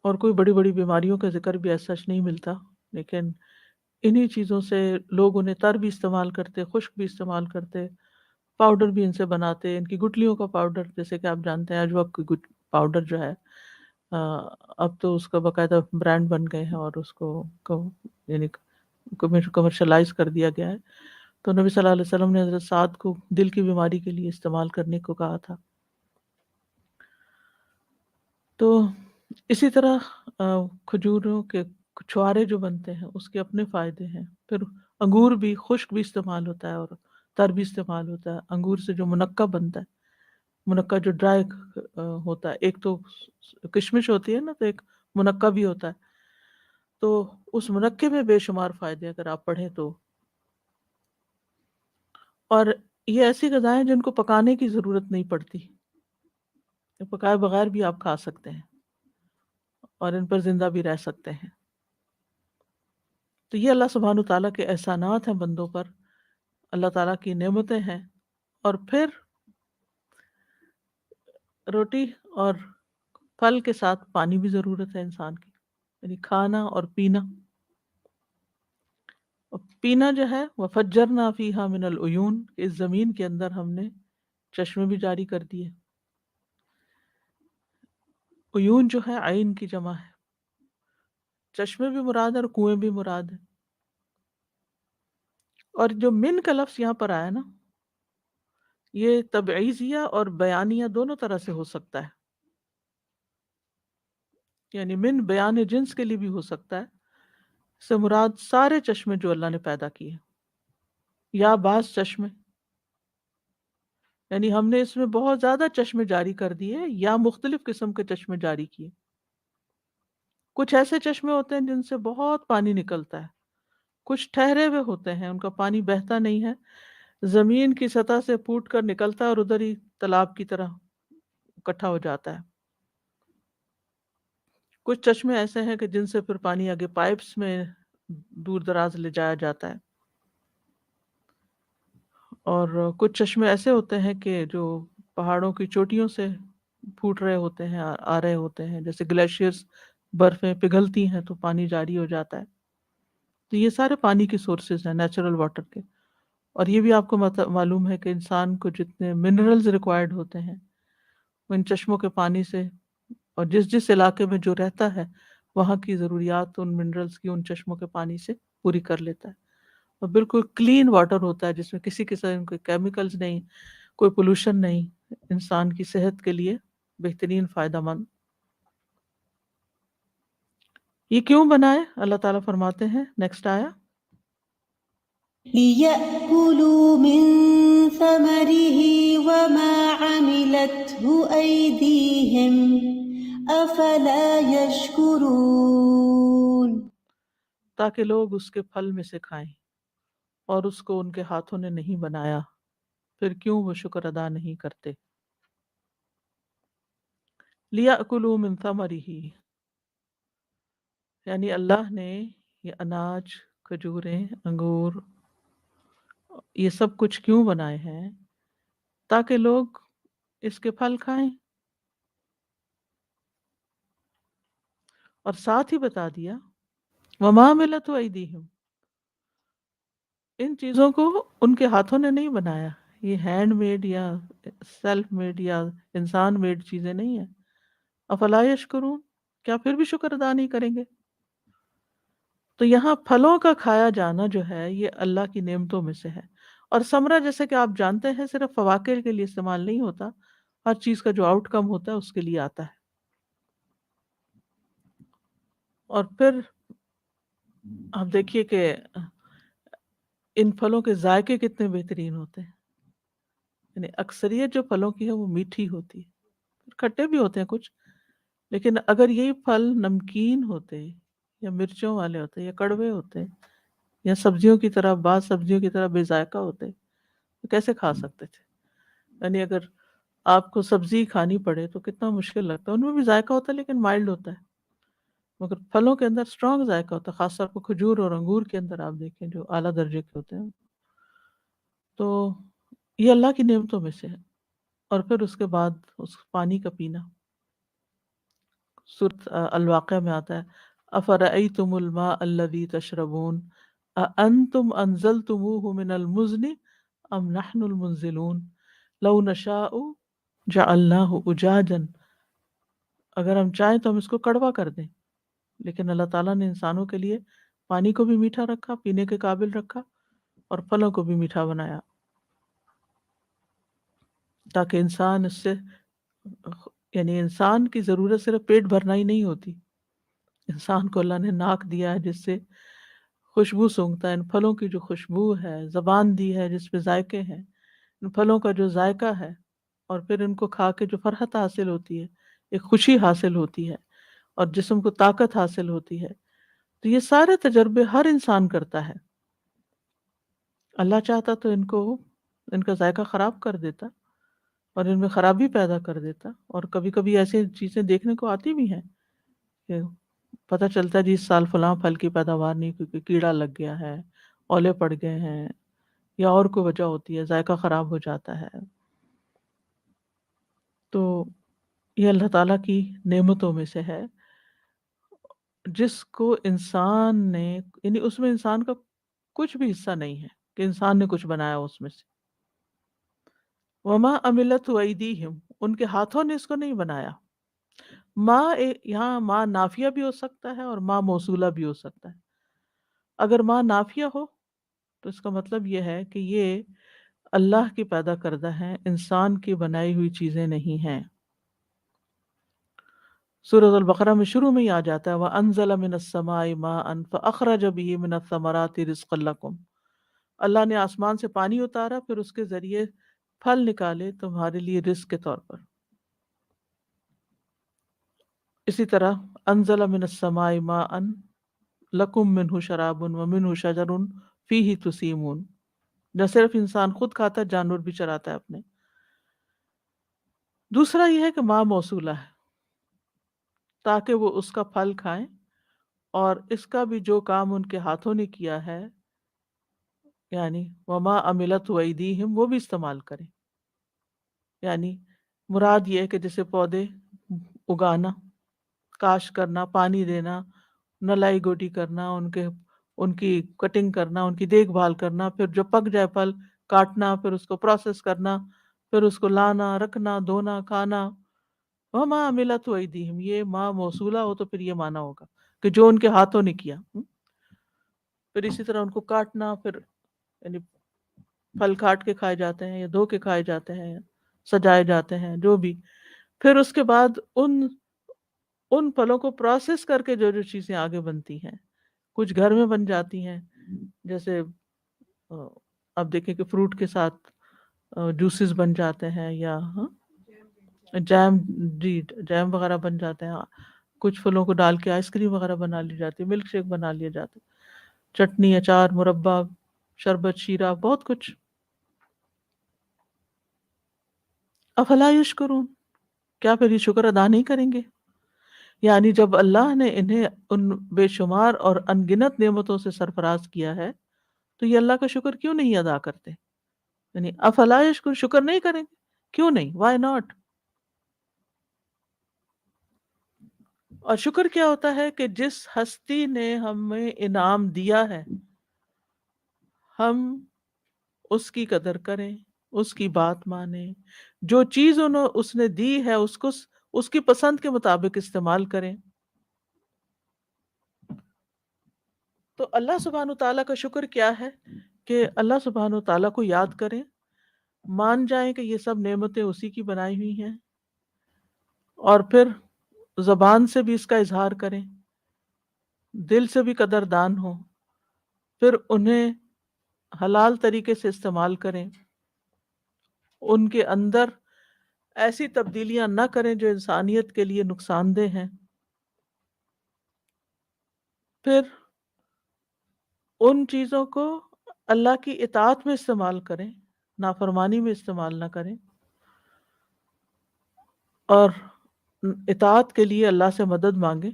اور کوئی بڑی بڑی بیماریوں کا ذکر بھی ایسا نہیں ملتا، لیکن انہی چیزوں سے لوگ انہیں تر بھی استعمال کرتے، خشک بھی استعمال کرتے، پاؤڈر بھی ان سے بناتے. ان کی گٹلیوں کا پاؤڈر، جیسے کہ آپ جانتے ہیں اجوا کی پاؤڈر جو ہے، اب تو اس کا باقاعدہ برانڈ بن گئے ہیں اور اس کو یعنی کمرشلائز کر دیا گیا ہے. تو نبی صلی اللہ علیہ وسلم نے حضرت سعد کو دل کی بیماری کے لیے استعمال کرنے کو کہا تھا. تو اسی طرح کھجوروں کے چھوارے جو بنتے ہیں اس کے اپنے فائدے ہیں. پھر انگور بھی خشک بھی استعمال ہوتا ہے اور تر بھی استعمال ہوتا ہے. انگور سے جو منقع بنتا ہے، منقع جو ڈرائی ہوتا ہے، ایک تو کشمش ہوتی ہے نا، تو ایک منقع بھی ہوتا ہے. تو اس منقع میں بے شمار فائدے اگر آپ پڑھیں تو، اور یہ ایسی غذائیں ہیں جن کو پکانے کی ضرورت نہیں پڑتی، پکائے بغیر بھی آپ کھا سکتے ہیں اور ان پر زندہ بھی رہ سکتے ہیں. تو یہ اللہ سبحانہ تعالیٰ کے احسانات ہیں بندوں پر. اللہ تعالیٰ کی نعمتیں ہیں. اور پھر روٹی اور پھل کے ساتھ پانی بھی ضرورت ہے انسان کی، یعنی کھانا اور پینا. اور پینا جو ہے وَفَجَّرْنَا فِيهَا مِنَ الْعُيُونِ، اس زمین کے اندر ہم نے چشمے بھی جاری کر دیے. عیون جو ہے عین کی جمع ہے، چشمے بھی مراد ہے اور کنویں بھی مراد ہے. اور جو من کا لفظ یہاں پر آیا نا، یہ تبعیضیہ اور بیانیہ دونوں طرح سے ہو سکتا ہے. یعنی من بیان جنس کے لیے بھی ہو سکتا ہے، اس سے مراد سارے چشمے جو اللہ نے پیدا کیے، یا بعض چشمے، یعنی ہم نے اس میں بہت زیادہ چشمے جاری کر دیے یا مختلف قسم کے چشمے جاری کیے. کچھ ایسے چشمے ہوتے ہیں جن سے بہت پانی نکلتا ہے، کچھ ٹھہرے ہوئے ہوتے ہیں، ان کا پانی بہتا نہیں ہے، زمین کی سطح سے پھوٹ کر نکلتا ہے اور ادھر ہی تالاب کی طرح اکٹھا ہو جاتا ہے. کچھ چشمے ایسے ہیں کہ جن سے پھر پانی آگے پائپس میں دور دراز لے جایا جاتا ہے. اور کچھ چشمے ایسے ہوتے ہیں کہ جو پہاڑوں کی چوٹیوں سے پھوٹ رہے ہوتے ہیں، آ رہے ہوتے ہیں، جیسے گلیشیئرز، برفیں پگھلتی ہیں تو پانی جاری ہو جاتا ہے. تو یہ سارے پانی کی سورسز ہیں نیچرل واٹر کے. اور یہ بھی آپ کو معلوم ہے کہ انسان کو جتنے منرلز ریکوائرڈ ہوتے ہیں وہ ان چشموں کے پانی سے، اور جس جس علاقے میں جو رہتا ہے وہاں کی ضروریات ان منرلز کی ان چشموں کے پانی سے پوری کر لیتا ہے. اور بالکل کلین واٹر ہوتا ہے جس میں کسی قسم کے کیمیکلز نہیں، کوئی پولوشن نہیں، انسان کی صحت کے لیے بہترین فائدہ مند. یہ کیوں بنائے؟ اللہ تعالیٰ فرماتے ہیں نیکسٹ آیا، لِيَأْكُلُوا مِن ثَمَرِهِ وَمَا عَمِلَتْهُ أَيْدِيهِمْ أَفَلَا يَشْكُرُونَ، تاکہ لوگ اس کے پھل میں سے کھائیں اور اس کو ان کے ہاتھوں نے نہیں بنایا، پھر کیوں وہ شکر ادا نہیں کرتے. لِيَأْكُلُوا مِن ثَمَرِهِ، یعنی اللہ نے یہ اناج، کھجوریں، انگور، یہ سب کچھ کیوں بنائے ہیں؟ تاکہ لوگ اس کے پھل کھائیں. اور ساتھ ہی بتا دیا وَمَا عَمِلَتْ أَيْدِيهِمْ، ان چیزوں کو ان کے ہاتھوں نے نہیں بنایا، یہ ہینڈ میڈ یا سیلف میڈ یا انسان میڈ چیزیں نہیں ہیں. افلا یشکرون، کیا پھر بھی شکر ادا نہیں کریں گے؟ تو یہاں پھلوں کا کھایا جانا جو ہے یہ اللہ کی نعمتوں میں سے ہے. اور ثمرہ جیسے کہ آپ جانتے ہیں صرف فواکہ کے لیے استعمال نہیں ہوتا، ہر چیز کا جو آؤٹ کم ہوتا ہے اس کے لیے آتا ہے. اور پھر آپ دیکھیے کہ ان پھلوں کے ذائقے کتنے بہترین ہوتے ہیں. یعنی اکثریت جو پھلوں کی ہے وہ میٹھی ہوتی ہے، کھٹے بھی ہوتے ہیں کچھ، لیکن اگر یہی پھل نمکین ہوتے یا مرچوں والے ہوتے یا کڑوے ہوتے یا سبزیوں کی طرح، بعض سبزیوں کی طرح بے ذائقہ ہوتے تو کیسے کھا سکتے تھے؟ یعنی اگر آپ کو سبزی کھانی پڑے تو کتنا مشکل لگتا ہے. ان میں بھی ذائقہ ہوتا ہے لیکن مائلڈ ہوتا ہے، مگر پھلوں کے اندر اسٹرانگ ذائقہ ہوتا ہے، خاص طور پر کھجور اور انگور کے اندر آپ دیکھیں جو اعلیٰ درجے کے ہوتے ہیں. تو یہ اللہ کی نعمتوں میں سے ہے. اور پھر اس کے بعد اس پانی کا پینا، سورۃ الواقعہ میں آتا ہے افرأیتم الماء الذی تشربون اانتم انزلتموه من المزن ام نحن المنزلون لو نشاء جعلناہ اجاجا، اگر ہم چاہیں تو ہم اس کو کڑوا کر دیں، لیکن اللہ تعالیٰ نے انسانوں کے لیے پانی کو بھی میٹھا رکھا، پینے کے قابل رکھا، اور پھلوں کو بھی میٹھا بنایا تاکہ انسان اس سے، یعنی انسان کی ضرورت صرف پیٹ بھرنا ہی نہیں ہوتی، انسان کو اللہ نے ناک دیا ہے جس سے خوشبو سونگھتا ہے، ان پھلوں کی جو خوشبو ہے، زبان دی ہے جس پہ ذائقے ہیں، ان پھلوں کا جو ذائقہ ہے، اور پھر ان کو کھا کے جو فرحت حاصل ہوتی ہے، ایک خوشی حاصل ہوتی ہے، اور جسم کو طاقت حاصل ہوتی ہے. تو یہ سارے تجربے ہر انسان کرتا ہے. اللہ چاہتا تو ان کا ذائقہ خراب کر دیتا اور ان میں خرابی پیدا کر دیتا. اور کبھی کبھی ایسی چیزیں دیکھنے کو آتی بھی ہیں کہ پتہ چلتا ہے جی اس سال فلاں پھل کی پیداوار نہیں کیونکہ کیڑا لگ گیا ہے، اولے پڑ گئے ہیں، یا اور کوئی وجہ ہوتی ہے، ذائقہ خراب ہو جاتا ہے، تو یہ اللہ تعالیٰ کی نعمتوں میں سے ہے جس کو انسان نے، یعنی اس میں انسان کا کچھ بھی حصہ نہیں ہے کہ انسان نے کچھ بنایا اس میں سے. وما عملت ایدیہم، ان کے ہاتھوں نے اس کو نہیں بنایا. یہاں ماں نافیہ بھی ہو سکتا ہے اور ماں موصولہ بھی ہو سکتا ہے. اگر ماں نافیہ ہو تو اس کا مطلب یہ ہے کہ یہ اللہ کی پیدا کردہ ہیں، انسان کی بنائی ہوئی چیزیں نہیں ہیں. سورۃ البقرہ میں شروع میں ہی آ جاتا ہے وَأَنزَلَ مِنَ السَّمَاءِ مَاءً فَأَخْرَجَ بِهِ مِنَ الثَّمَرَاتِ رِزْقًا لَكُمْ. اللہ نے آسمان سے پانی اتارا، پھر اس کے ذریعے پھل نکالے تمہارے لیے رزق کے طور پر. اسی طرح انزل من السماء ماء لکم منہ شراب ومنہ شجر فیہ تسیمون. نہ صرف انسان خود کھاتا ہے، جانور بھی چراتا ہے اپنے. دوسرا یہ ہے کہ ماں موصولہ ہے تاکہ وہ اس کا پھل کھائیں، اور اس کا بھی جو کام ان کے ہاتھوں نے کیا ہے، یعنی وما عملت ایدیہم، وہ بھی استعمال کریں. یعنی مراد یہ ہے کہ جیسے پودے اگانا، کاشت کرنا، پانی دینا، نلائی گوٹی کرنا، ان کی کٹنگ کرنا، ان کی دیکھ بھال کرنا، پھر جو پک جائے پھل کاٹنا، پھر اس کو پروسیس کرنا، پھر اس کو لانا، رکھنا، دھونا، کھانا. وما عملت ایدیہم، یہ ماں موصولہ ہو تو پھر یہ مانا ہوگا کہ جو ان کے ہاتھوں نے کیا. پھر اسی طرح ان کو کاٹنا، پھر یعنی پھل کاٹ کے کھائے جاتے ہیں یا دھو کے کھائے جاتے ہیں، سجائے جاتے ہیں، جو بھی. پھر اس کے بعد ان پھلوں کو پروسیس کر کے جو جو چیزیں آگے بنتی ہیں، کچھ گھر میں بن جاتی ہیں، جیسے اب دیکھیں کہ فروٹ کے ساتھ جوسز بن جاتے ہیں، یا جیم، جی جیم وغیرہ بن جاتے ہیں. کچھ پھلوں کو ڈال کے آئس کریم وغیرہ بنا لی جاتی ہے، ملک شیک بنا لیے جاتے ہیں، چٹنی، اچار، مربہ، شربت، شیرہ، بہت کچھ. افلا یشکرون، کیا پھر یہ شکر ادا نہیں کریں گے؟ یعنی جب اللہ نے انہیں ان بے شمار اور ان گنت نعمتوں سے سرفراز کیا ہے تو یہ اللہ کا شکر کیوں نہیں ادا کرتے؟ یعنی افلا یشکر، شکر نہیں کریں گے؟ کیوں نہیں؟ Why not? اور شکر کیا ہوتا ہے کہ جس ہستی نے ہمیں انعام دیا ہے ہم اس کی قدر کریں، اس کی بات مانیں، جو چیز اس نے دی ہے اس کو اس کی پسند کے مطابق استعمال کریں. تو اللہ سبحانہ تعالیٰ کا شکر کیا ہے کہ اللہ سبحانہ تعالیٰ کو یاد کریں، مان جائیں کہ یہ سب نعمتیں اسی کی بنائی ہوئی ہیں، اور پھر زبان سے بھی اس کا اظہار کریں، دل سے بھی قدردان ہوں، پھر انہیں حلال طریقے سے استعمال کریں، ان کے اندر ایسی تبدیلیاں نہ کریں جو انسانیت کے لیے نقصان دہ ہیں، پھر ان چیزوں کو اللہ کی اطاعت میں استعمال کریں، نافرمانی میں استعمال نہ کریں، اور اطاعت کے لیے اللہ سے مدد مانگیں.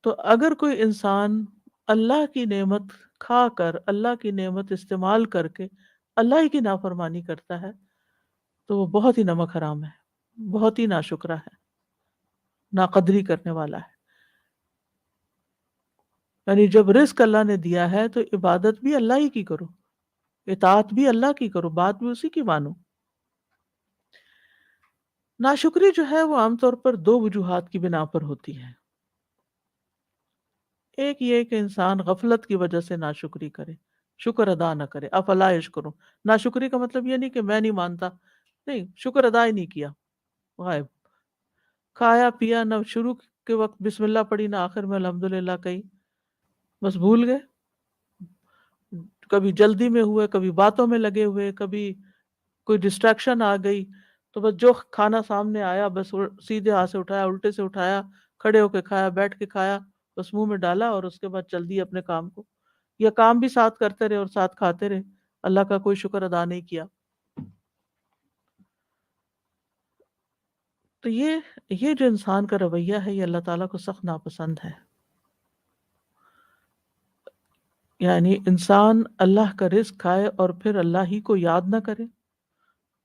تو اگر کوئی انسان اللہ کی نعمت کھا کر، اللہ کی نعمت استعمال کر کے اللہ ہی کی نافرمانی کرتا ہے تو وہ بہت ہی نمک حرام ہے، بہت ہی ناشکرا ہے، ناقدری کرنے والا ہے. یعنی جب رزق اللہ نے دیا ہے تو عبادت بھی اللہ ہی کی کرو، اطاعت بھی اللہ کی کرو، بات بھی اسی کی مانو. ناشکری جو ہے وہ عام طور پر دو وجوہات کی بنا پر ہوتی ہے. ایک یہ کہ انسان غفلت کی وجہ سے ناشکری کرے، شکر ادا نہ کرے. افلا یشکرون، ناشکری کا مطلب یہ نہیں کہ میں نہیں مانتا، نہیں، شکر ادا ہی نہیں کیا، غائب. کھایا پیا، نہ شروع کے وقت بسم اللہ پڑھی نہ آخر میں الحمدللہ کہی، بس بھول گئے. کبھی جلدی میں ہوئے، کبھی باتوں میں لگے ہوئے، کبھی کوئی ڈسٹریکشن آ گئی تو بس جو کھانا سامنے آیا بس سیدھے ہاتھ سے اٹھایا، الٹے سے اٹھایا، کھڑے ہو کے کھایا، بیٹھ کے کھایا، بس منہ میں ڈالا اور اس کے بعد چل دی اپنے کام کو. یا کام بھی ساتھ کرتے رہے اور ساتھ کھاتے رہے، اللہ کا کوئی شکر ادا نہیں کیا. تو یہ جو انسان کا رویہ ہے یہ اللہ تعالیٰ کو سخت ناپسند ہے. یعنی انسان اللہ کا رزق کھائے اور پھر اللہ ہی کو یاد نہ کرے.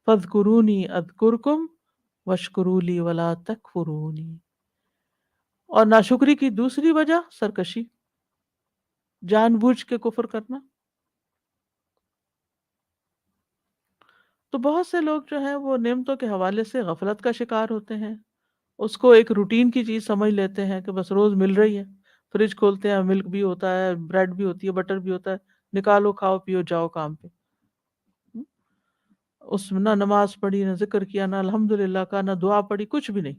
فَاذْكُرُونِي أَذْكُرْكُمْ وَاشْكُرُوا لِي وَلَا تَكْفُرُونِ. اور ناشکری کی دوسری وجہ سرکشی، جان بوجھ کے کفر کرنا. تو بہت سے لوگ جو ہیں وہ نعمتوں کے حوالے سے غفلت کا شکار ہوتے ہیں، اس کو ایک روٹین کی چیز سمجھ لیتے ہیں کہ بس روز مل رہی ہے. فریج کھولتے ہیں، ملک بھی ہوتا ہے، بریڈ بھی ہوتی ہے، بٹر بھی ہوتا ہے، نکالو کھاؤ پیو جاؤ کام پہ. اس میں نہ نماز پڑھی، نہ ذکر کیا، نہ الحمدللہ کا، نہ دعا پڑھی، کچھ بھی نہیں.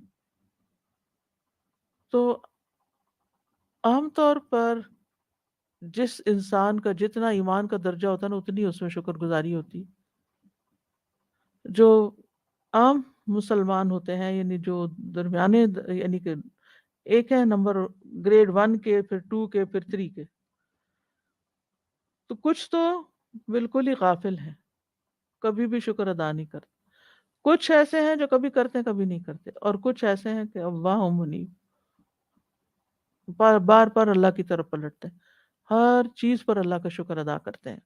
تو عام طور پر جس انسان کا جتنا ایمان کا درجہ ہوتا ہے نا اتنی اس میں شکر گزاری ہوتی. جو عام مسلمان ہوتے ہیں، یعنی جو درمیانے یعنی کہ ایک ہے نمبر گریڈ 1 کے، پھر 2 کے، پھر 3 کے، تو کچھ تو بالکل ہی غافل ہیں، کبھی بھی شکر ادا نہیں کرتے. کچھ ایسے ہیں جو کبھی کرتے ہیں کبھی نہیں کرتے، اور کچھ ایسے ہیں کہ اللہ منیب، بار بار بار اللہ کی طرف پلٹتے ہیں، ہر چیز پر اللہ کا شکر ادا کرتے ہیں.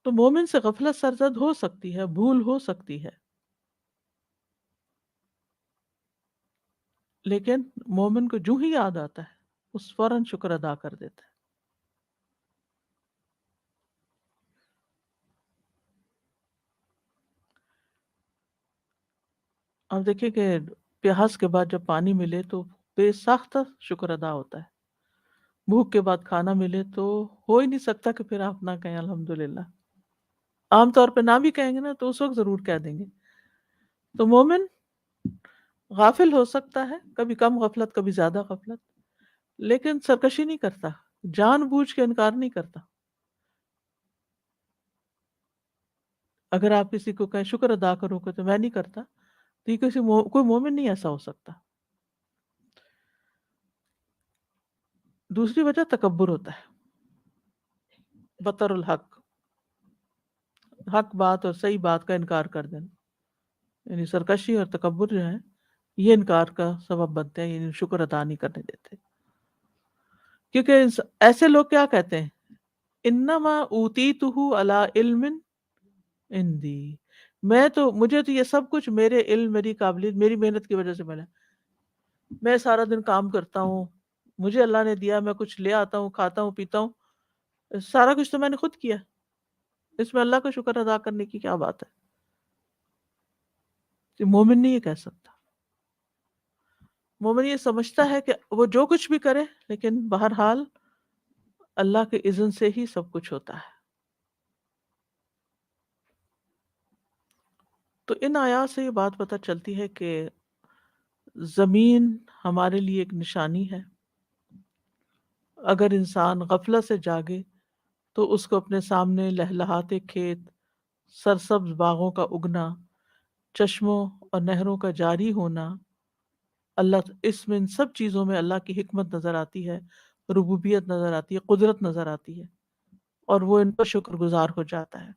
تو مومن سے غفلت سرزد ہو سکتی ہے، بھول ہو سکتی ہے، لیکن مومن کو جو ہی یاد آتا ہے اس فوراً شکر ادا کر دیتا ہے. اب دیکھیں کہ پیاس کے بعد جب پانی ملے تو بے ساختہ شکر ادا ہوتا ہے. بھوک کے بعد کھانا ملے تو ہو ہی نہیں سکتا کہ پھر آپ نہ کہیں الحمدللہ. عام طور پہ نہ بھی کہیں گے نا تو اس وقت ضرور کہہ دیں گے. تو مومن غافل ہو سکتا ہے، کبھی کم غفلت کبھی زیادہ غفلت، لیکن سرکشی نہیں کرتا، جان بوجھ کے انکار نہیں کرتا. اگر آپ کسی کو کہیں شکر ادا کرو کہ تو میں نہیں کرتا، تو یہ کوئی مومن نہیں ایسا ہو سکتا. دوسری وجہ تکبر ہوتا ہے، بطر الحق، حق بات اور صحیح بات کا انکار کر دینا. یعنی سرکشی اور تکبر جو ہے یہ انکار کا سبب بنتے ہیں، یعنی شکر ادا نہیں کرنے دیتے. کیونکہ ایسے لوگ کیا کہتے ہیں، انما اوتیتہ علی علم عندی، مجھے تو یہ سب کچھ میرے علم، میری قابلیت، میری محنت کی وجہ سے ملا. میں سارا دن کام کرتا ہوں، مجھے اللہ نے دیا، میں کچھ لے آتا ہوں، کھاتا ہوں، پیتا ہوں، سارا کچھ تو میں نے خود کیا، اس میں اللہ کا شکر ادا کرنے کی کیا بات ہے. کہ مومن نہیں یہ کہہ سکتا. مومن یہ سمجھتا ہے کہ وہ جو کچھ بھی کرے لیکن بہرحال اللہ کے اذن سے ہی سب کچھ ہوتا ہے. تو ان آیات سے یہ بات پتہ چلتی ہے کہ زمین ہمارے لیے ایک نشانی ہے. اگر انسان غفلت سے جاگے تو اس کو اپنے سامنے لہلہاتے کھیت، سرسبز باغوں کا اگنا، چشموں اور نہروں کا جاری ہونا، اس میں ان سب چیزوں میں اللہ کی حکمت نظر آتی ہے، ربوبیت نظر آتی ہے، قدرت نظر آتی ہے، اور وہ ان پر شکر گزار ہو جاتا ہے.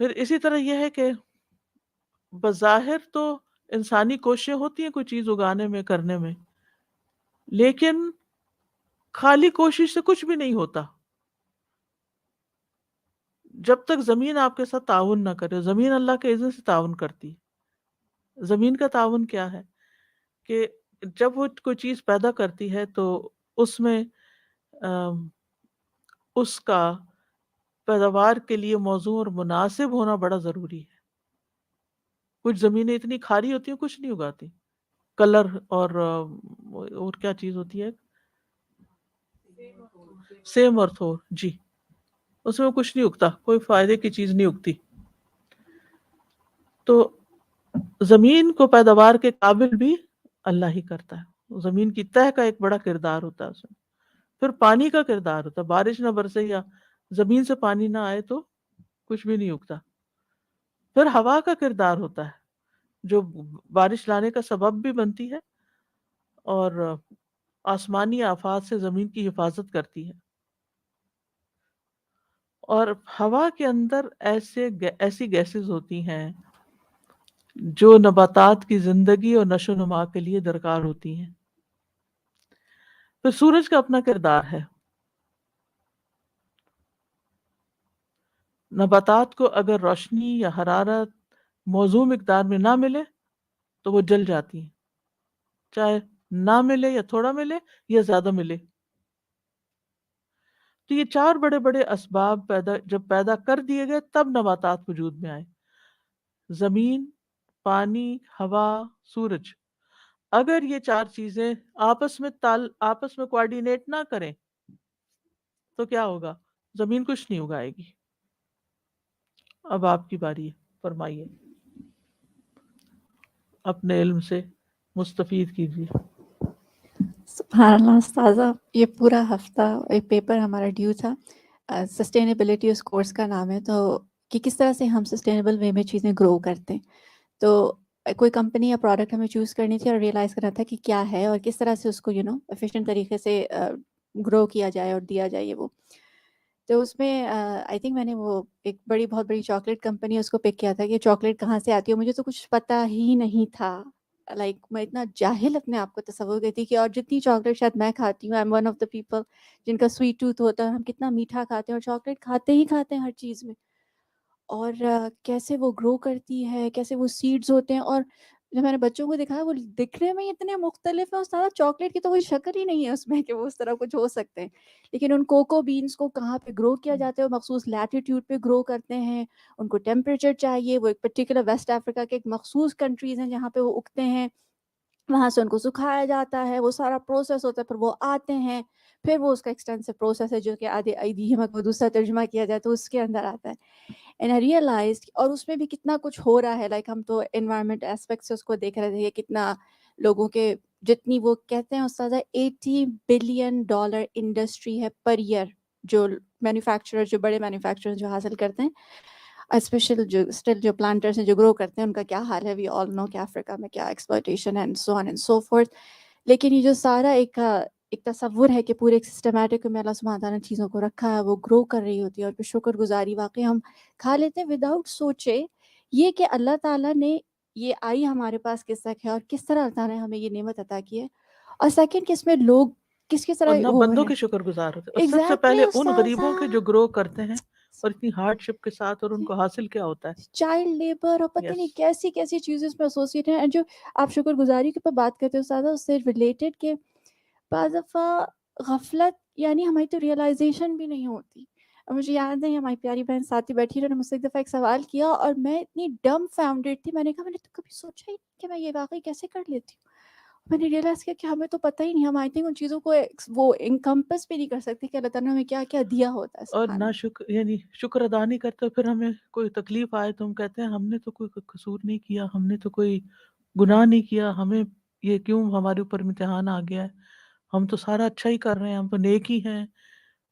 پھر اسی طرح یہ ہے کہ بظاہر تو انسانی کوششیں ہوتی ہیں کوئی چیز اگانے میں، کرنے میں، لیکن خالی کوشش سے کچھ بھی نہیں ہوتا. جب تک زمین آپ کے ساتھ تعاون نہ کرے، زمین اللہ کے اذن سے تعاون کرتی ہے. زمین کا تعاون کیا ہے کہ جب وہ کوئی چیز پیدا کرتی ہے تو اس میں اس کا پیداوار کے لیے موزوں اور مناسب ہونا بڑا ضروری ہے. کچھ زمینیں اتنی کھاری ہوتی ہیں کچھ نہیں اگاتی، کلر اور کیا چیز ہوتی ہے، سیم اور تھور، جی، اس میں کچھ نہیں اگتا، کوئی فائدے کی چیز نہیں اگتی. تو زمین کو پیداوار کے قابل بھی اللہ ہی کرتا ہے. زمین کی تہ کا ایک بڑا کردار ہوتا ہے اس میں. پھر پانی کا کردار ہوتا ہے، بارش نہ برسے یا زمین سے پانی نہ آئے تو کچھ بھی نہیں اگتا. پھر ہوا کا کردار ہوتا ہے جو بارش لانے کا سبب بھی بنتی ہے اور آسمانی آفات سے زمین کی حفاظت کرتی ہے. اور ہوا کے اندر ایسی گیسز ہوتی ہیں جو نباتات کی زندگی اور نشو و نما کے لیے درکار ہوتی ہیں۔ پھر سورج کا اپنا کردار ہے۔ نباتات کو اگر روشنی یا حرارت موزوں مقدار میں نہ ملے تو وہ جل جاتی ہیں، چاہے نہ ملے یا تھوڑا ملے یا زیادہ ملے۔ تو یہ چار بڑے بڑے اسباب جب پیدا کر دیے گئے تب نباتات وجود میں آئے: زمین، پانی، ہوا، سورج۔ اگر یہ چار چیزیں آپس میں کوآرڈینیٹ نہ کریں تو کیا ہوگا؟ زمین کچھ نہیں اگائے گی۔ اب آپ کی باری ہے، فرمائیے، اپنے علم سے مستفید کیجیے۔ سبحان اللہ استاذہ، یہ پورا ہفتہ ایک پیپر ہمارا ڈیو تھا، سسٹینیبلٹی اس کورس کا نام ہے، تو کہ کس طرح سے ہم سسٹینیبل وے میں چیزیں گرو کرتے ہیں۔ تو کوئی کمپنی یا پروڈکٹ ہمیں چوز کرنی تھی اور ریئلائز کرنا تھا کہ کیا ہے اور کس طرح سے اس کو ایفیشینٹ طریقے سے گرو کیا جائے اور دیا جائے وہ۔ تو اس میں آئی تھنک میں نے وہ ایک بہت بڑی چاکلیٹ کمپنی اس کو پک کیا تھا کہ چاکلیٹ کہاں سے آتی ہے، مجھے تو کچھ پتہ ہی نہیں تھا۔ میں اتنا جاہل اپنے آپ کو تصور کرتی کہ اور جتنی چاکلیٹ شاید میں کھاتی ہوں، I am one of the people جن کا سویٹ ٹوتھ ہوتا ہے، ہم کتنا میٹھا کھاتے ہیں اور چاکلیٹ کھاتے ہی کھاتے ہیں ہر چیز میں، اور کیسے وہ گرو کرتی ہے، کیسے وہ سیڈز ہوتے ہیں، اور جب میں نے بچوں کو دکھایا وہ دکھنے میں اتنے مختلف ہیں، اور سارا چاکلیٹ کی تو کوئی شکل ہی نہیں ہے اس میں کہ وہ اس طرح کچھ ہو سکتے ہیں، لیکن ان کوکو بینس کو کہاں پہ گرو کیا جاتا ہے، وہ مخصوص لیٹیٹیوڈ پہ گرو کرتے ہیں، ان کو ٹیمپریچر چاہیے، وہ ایک پرٹیکولر ویسٹ افریقہ کے ایک مخصوص کنٹریز ہیں جہاں پہ وہ اگتے ہیں، وہاں سے ان کو سکھایا جاتا ہے، وہ سارا پروسیس ہوتا ہے، پھر وہ آتے ہیں، پھر وہ اس کا ایکسٹینسو پروسیس ہے جو کہ آدھے کو دوسرا ترجمہ کیا جائے تو اس کے اندر آتا ہے۔ اینڈ آئی ریئلائز، اور اس میں بھی کتنا کچھ ہو رہا ہے، ہم تو انوائرمنٹ اسپیکٹ سے اس کو دیکھ رہے تھے کہ کتنا لوگوں کے، جتنی وہ کہتے ہیں استاذہ $80 بلین انڈسٹری ہے پر ایئر، جو مینوفیکچرر، جو بڑے مینوفیکچرر جو حاصل کرتے ہیں، اسپیشل جو پلانٹرز ہیں جو گرو کرتے ہیں، ان کا کیا حال ہے، وی آل نو کہ افریقہ میں کیا exploitation and so on and so forth. لیکن یہ جو سارا ایک تصور ہے کہ پورے ایک سسٹمیٹک میں اللہ سبحانہ تعالیٰ نے چیزوں کو رکھا ہے، وہ گرو کر رہی ہوتی ہے، اور پھر شکر گزاری واقعی ہم کھا لیتے ہیں وداؤٹ سوچے یہ کہ اللہ تعالیٰ نے یہ آئی ہمارے پاس کس تک ہے اور کس طرح اللہ تعالیٰ نے ہمیں یہ نعمت عطا کی ہے، اور سیکنڈ کہ اس میں لوگ کس اور طرح نہ وہ بندوں ہیں۔ کے شکر گزار ہوتے، اور سب سے ایگزیکٹلی پہلے ان غریبوں کے استاذہ، جو گرو کرتے ہیں اور اتنی ہارڈ شپ کے ساتھ، اور ان کو حاصل کیا ہوتا ہے۔ چائلڈ لیبر اور پتہ یس، نہیں کیسی کیسی چیزیں اس میں ایسوسیٹ ہیں، جو آپ شکر گزاری کے اوپر بات کرتے ہو سادہ، اس سے ریلیٹڈ کہ بعض دفعہ غفلت یعنی ہماری تو ریئلائزیشن بھی نہیں ہوتی۔ اور مجھے یاد ہے ہماری پیاری بہن ساتھی بیٹھی رہی، نے مجھ سے ایک دفعہ ایک سوال کیا اور میں اتنی ڈم فاؤنڈیڈ تھی، میں نے کہا میں نے تو کبھی سوچا ہی نہیں کہ میں یہ واقعی کیسے کر لیتی ہوں۔ میں نے ریئلائز کیا کہ ہمیں تو پتہ ہی نہیں، ہم آئی تھنک ان چیزوں کو وہ انکمپس بھی نہیں کر سکتے کہ اللہ تعالیٰ نے ہمیں کیا کیا دیا ہوتا ہے۔ اور سبحان نہ اللہ۔ شکر، یعنی شکر ادا نہیں کرتے، پھر ہمیں کوئی تکلیف آئے تو ہم کہتے ہیں ہم نے تو کوئی قصور نہیں کیا، ہم نے تو کوئی گناہ نہیں کیا، ہمیں یہ کیوں ہمارے اوپر امتحان آ گیا ہے، ہم تو سارا اچھا ہی کر رہے ہیں، ہم تو نیک ہی ہیں،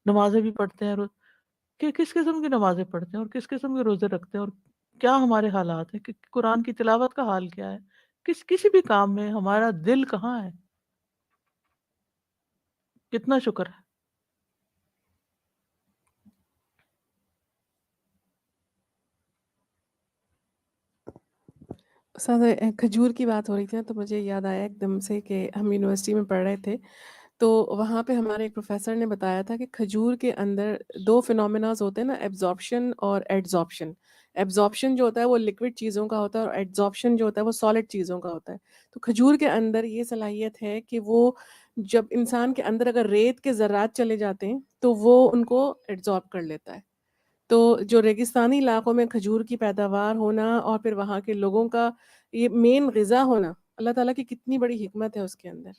نمازیں بھی پڑھتے ہیں، کہ کس قسم کی نمازیں پڑھتے ہیں اور کس قسم کے روزے رکھتے ہیں، اور کیا ہمارے حالات ہیں، کہ قرآن کی تلاوت کا حال کیا ہے، کسی بھی کام میں ہمارا دل کہاں ہے، کتنا شکر ہے۔ سادہ کھجور کی بات ہو رہی تھی نا، تو مجھے یاد آیا ایک دم سے کہ ہم یونیورسٹی میں پڑھ رہے تھے، تو وہاں پہ ہمارے ایک پروفیسر نے بتایا تھا کہ کھجور کے اندر 2 فینومیناز ہوتے ہیں نا، ایبزارپشن اور ایڈزارپشن۔ ایبزارپشن جو ہوتا ہے وہ لکوڈ چیزوں کا ہوتا ہے، اور ایڈزارپشن جو ہوتا ہے وہ سالڈ چیزوں کا ہوتا ہے۔ تو کھجور کے اندر یہ صلاحیت ہے کہ وہ جب انسان کے اندر اگر ریت کے ذرات چلے جاتے ہیں تو وہ ان کو ایڈزارب کر لیتا ہے۔ تو جو ریگستانی علاقوں میں کھجور کی پیداوار ہونا اور پھر وہاں کے لوگوں کا یہ مین غذا ہونا، اللہ تعالیٰ کی کتنی بڑی حکمت ہے اس کے اندر۔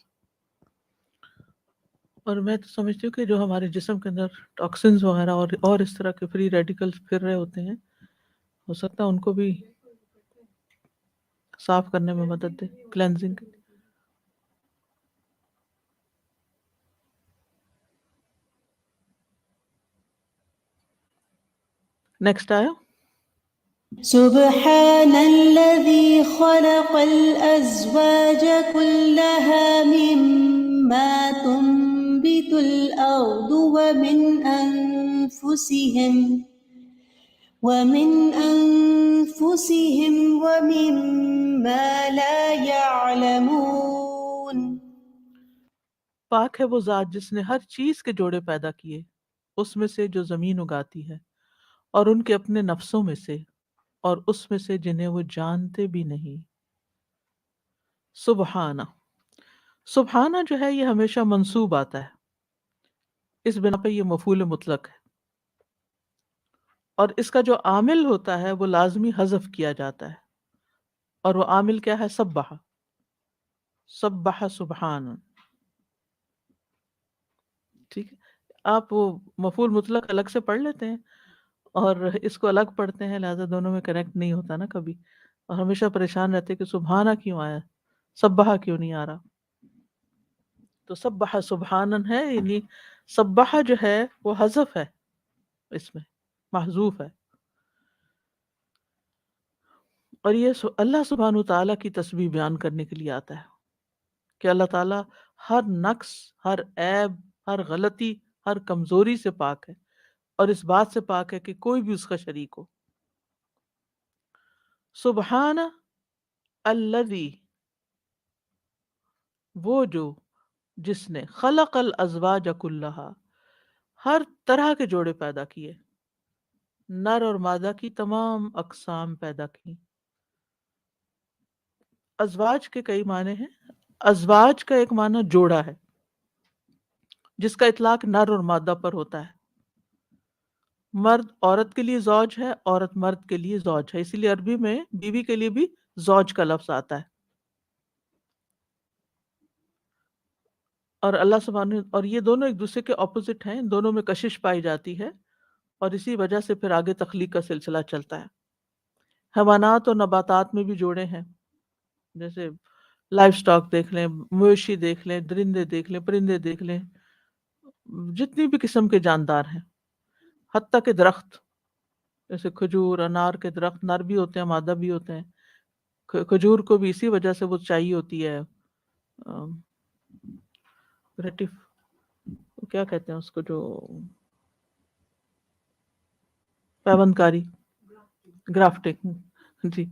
اور میں تو سمجھتی ہوں کہ جو ہمارے جسم کے اندر ٹاکسنز وغیرہ اور اس طرح کے فری ریڈیکلز پھر رہے ہوتے ہیں، ہو سکتا ہے ان کو بھی صاف کرنے میں مدد دے، کلینزنگ۔ نیکسٹ آیا، سبحان الذي خلق الأزواج كلها مما تنبت الأرض ومن أنفسهم أنفسهم ومما لا يعلمون. پاک ہے وہ ذات جس نے ہر چیز کے جوڑے پیدا کیے، اس میں سے جو زمین اگاتی ہے اور ان کے اپنے نفسوں میں سے اور اس میں سے جنہیں وہ جانتے بھی نہیں. سبحانہ، سبحانہ جو ہے یہ ہمیشہ منصوب آتا ہے، اس بنا پہ یہ مفعول مطلق ہے، اور اس کا جو عامل ہوتا ہے وہ لازمی حذف کیا جاتا ہے، اور وہ عامل کیا ہے؟ سبح، سبح سبحان. ٹھیک ہے، آپ وہ مفعول مطلق الگ سے پڑھ لیتے ہیں اور اس کو الگ پڑھتے ہیں، لہذا دونوں میں کنیکٹ نہیں ہوتا نا کبھی، اور ہمیشہ پریشان رہتے کہ سبحانہ کیوں آیا، سبحہ کیوں نہیں آ رہا. تو سبح سبحانن ہے، یعنی سبح جو ہے وہ حذف ہے، اس میں محذوف ہے. اور یہ اللہ سبحانہ تعالیٰ کی تسبیح بیان کرنے کے لیے آتا ہے کہ اللہ تعالیٰ ہر نقص، ہر عیب، ہر غلطی، ہر کمزوری سے پاک ہے، اور اس بات سے پاک ہے کہ کوئی بھی اس کا شریک ہو. سبحان الذی، وہ جو، جس نے خلق الازواج کلھا، ہر طرح کے جوڑے پیدا کیے، نر اور مادہ کی تمام اقسام پیدا کی. ازواج کے کئی معنی ہیں. ازواج کا ایک معنی جوڑا ہے، جس کا اطلاق نر اور مادہ پر ہوتا ہے. مرد عورت کے لیے زوج ہے، عورت مرد کے لیے زوج ہے، اسی لیے عربی میں بیوی کے لیے بھی زوج کا لفظ آتا ہے. اور اللہ سبحانہ، اور یہ دونوں ایک دوسرے کے اپوزٹ ہیں، دونوں میں کشش پائی جاتی ہے، اور اسی وجہ سے پھر آگے تخلیق کا سلسلہ چلتا ہے. حیوانات اور نباتات میں بھی جوڑے ہیں، جیسے لائف سٹاک دیکھ لیں، مویشی دیکھ لیں، درندے دیکھ لیں، پرندے دیکھ لیں، جتنی بھی قسم کے جاندار ہیں، حتیٰ کہ درخت، جیسے کھجور، انار کے درخت نر بھی ہوتے ہیں، مادہ بھی ہوتے ہیں. کھجور کو بھی اسی وجہ سے وہ چاہیے ہوتی ہے، ریٹف، کیا کہتے ہیں اس کو، جو پیوند کاری، گرافٹنگ. جی،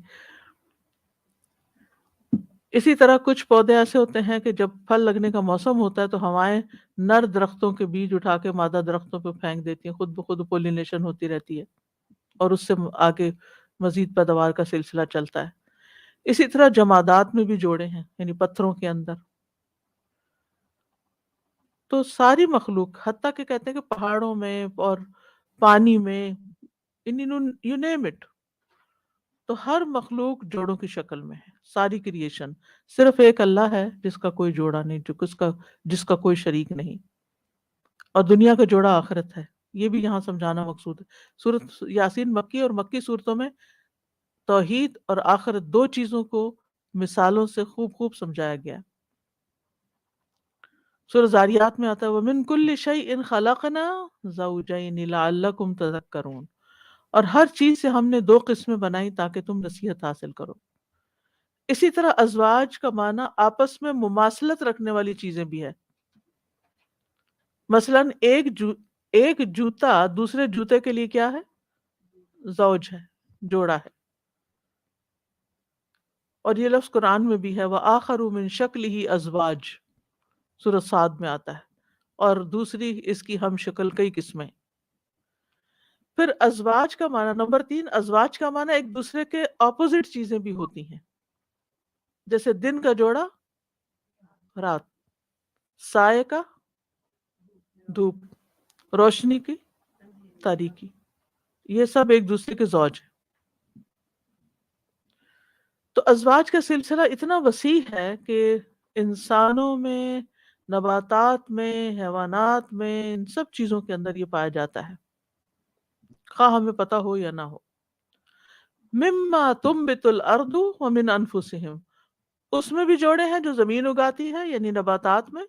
اسی طرح کچھ پودے ایسے ہوتے ہیں کہ جب پھل لگنے کا موسم ہوتا ہے تو ہوائیں نر درختوں کے بیج اٹھا کے مادہ درختوں پہ پھینک دیتی ہیں، خود بخود پولینیشن ہوتی رہتی ہے، اور اس سے آگے مزید پیداوار کا سلسلہ چلتا ہے. اسی طرح جمادات میں بھی جوڑے ہیں، یعنی پتھروں کے اندر. تو ساری مخلوق، حتیٰ کہ کہتے ہیں کہ پہاڑوں میں اور پانی میں، یو نیم اٹ، تو ہر مخلوق جوڑوں کی شکل میں ہے. ساری کریشن، صرف ایک اللہ ہے جس کا کوئی جوڑا نہیں، جس کا کوئی شریک نہیں. اور دنیا کا جوڑا آخرت ہے، یہ بھی یہاں سمجھانا مقصود ہے. سورۃ یاسین مکی اور مکی صورتوں میں توحید اور آخرت دو چیزوں کو مثالوں سے خوب سمجھایا گیا. سورۃ زاریات میں آتا ہے وَمِن كُلِّ شَيْءٍ خَلَقْنَا زَوْجَيْنِ لَعَلَّكُمْ تَذَكَّرُونَ، اور ہر چیز سے ہم نے دو قسمیں بنائی تاکہ تم نصیحت حاصل کرو. اسی طرح ازواج کا معنی آپس میں مماثلت رکھنے والی چیزیں بھی ہے. مثلا ایک جوتا دوسرے جوتے کے لیے کیا ہے؟ زوج ہے، جوڑا ہے. اور یہ لفظ قرآن میں بھی ہے وَآخَرُ مِن شَكْلِهِ أَزْوَاجٌ، سورۃ صاد میں آتا ہے، اور دوسری اس کی ہم شکل کئی قسمیں. پھر ازواج کا معنی نمبر 3، ازواج کا معنی ایک دوسرے کے اپوزٹ چیزیں بھی ہوتی ہیں، جیسے دن کا جوڑا رات، سائے کا دھوپ، روشنی کی تاریکی، یہ سب ایک دوسرے کے زوج ہیں. تو ازواج کا سلسلہ اتنا وسیع ہے کہ انسانوں میں، نباتات میں، حیوانات میں، ان سب چیزوں کے اندر یہ پایا جاتا ہے، خواہ ہمیں پتہ ہو یا نہ ہو. مما تنبت الارض ومن انفسہم، اس میں بھی جوڑے ہیں جو زمین اگاتی ہے، یعنی نباتات میں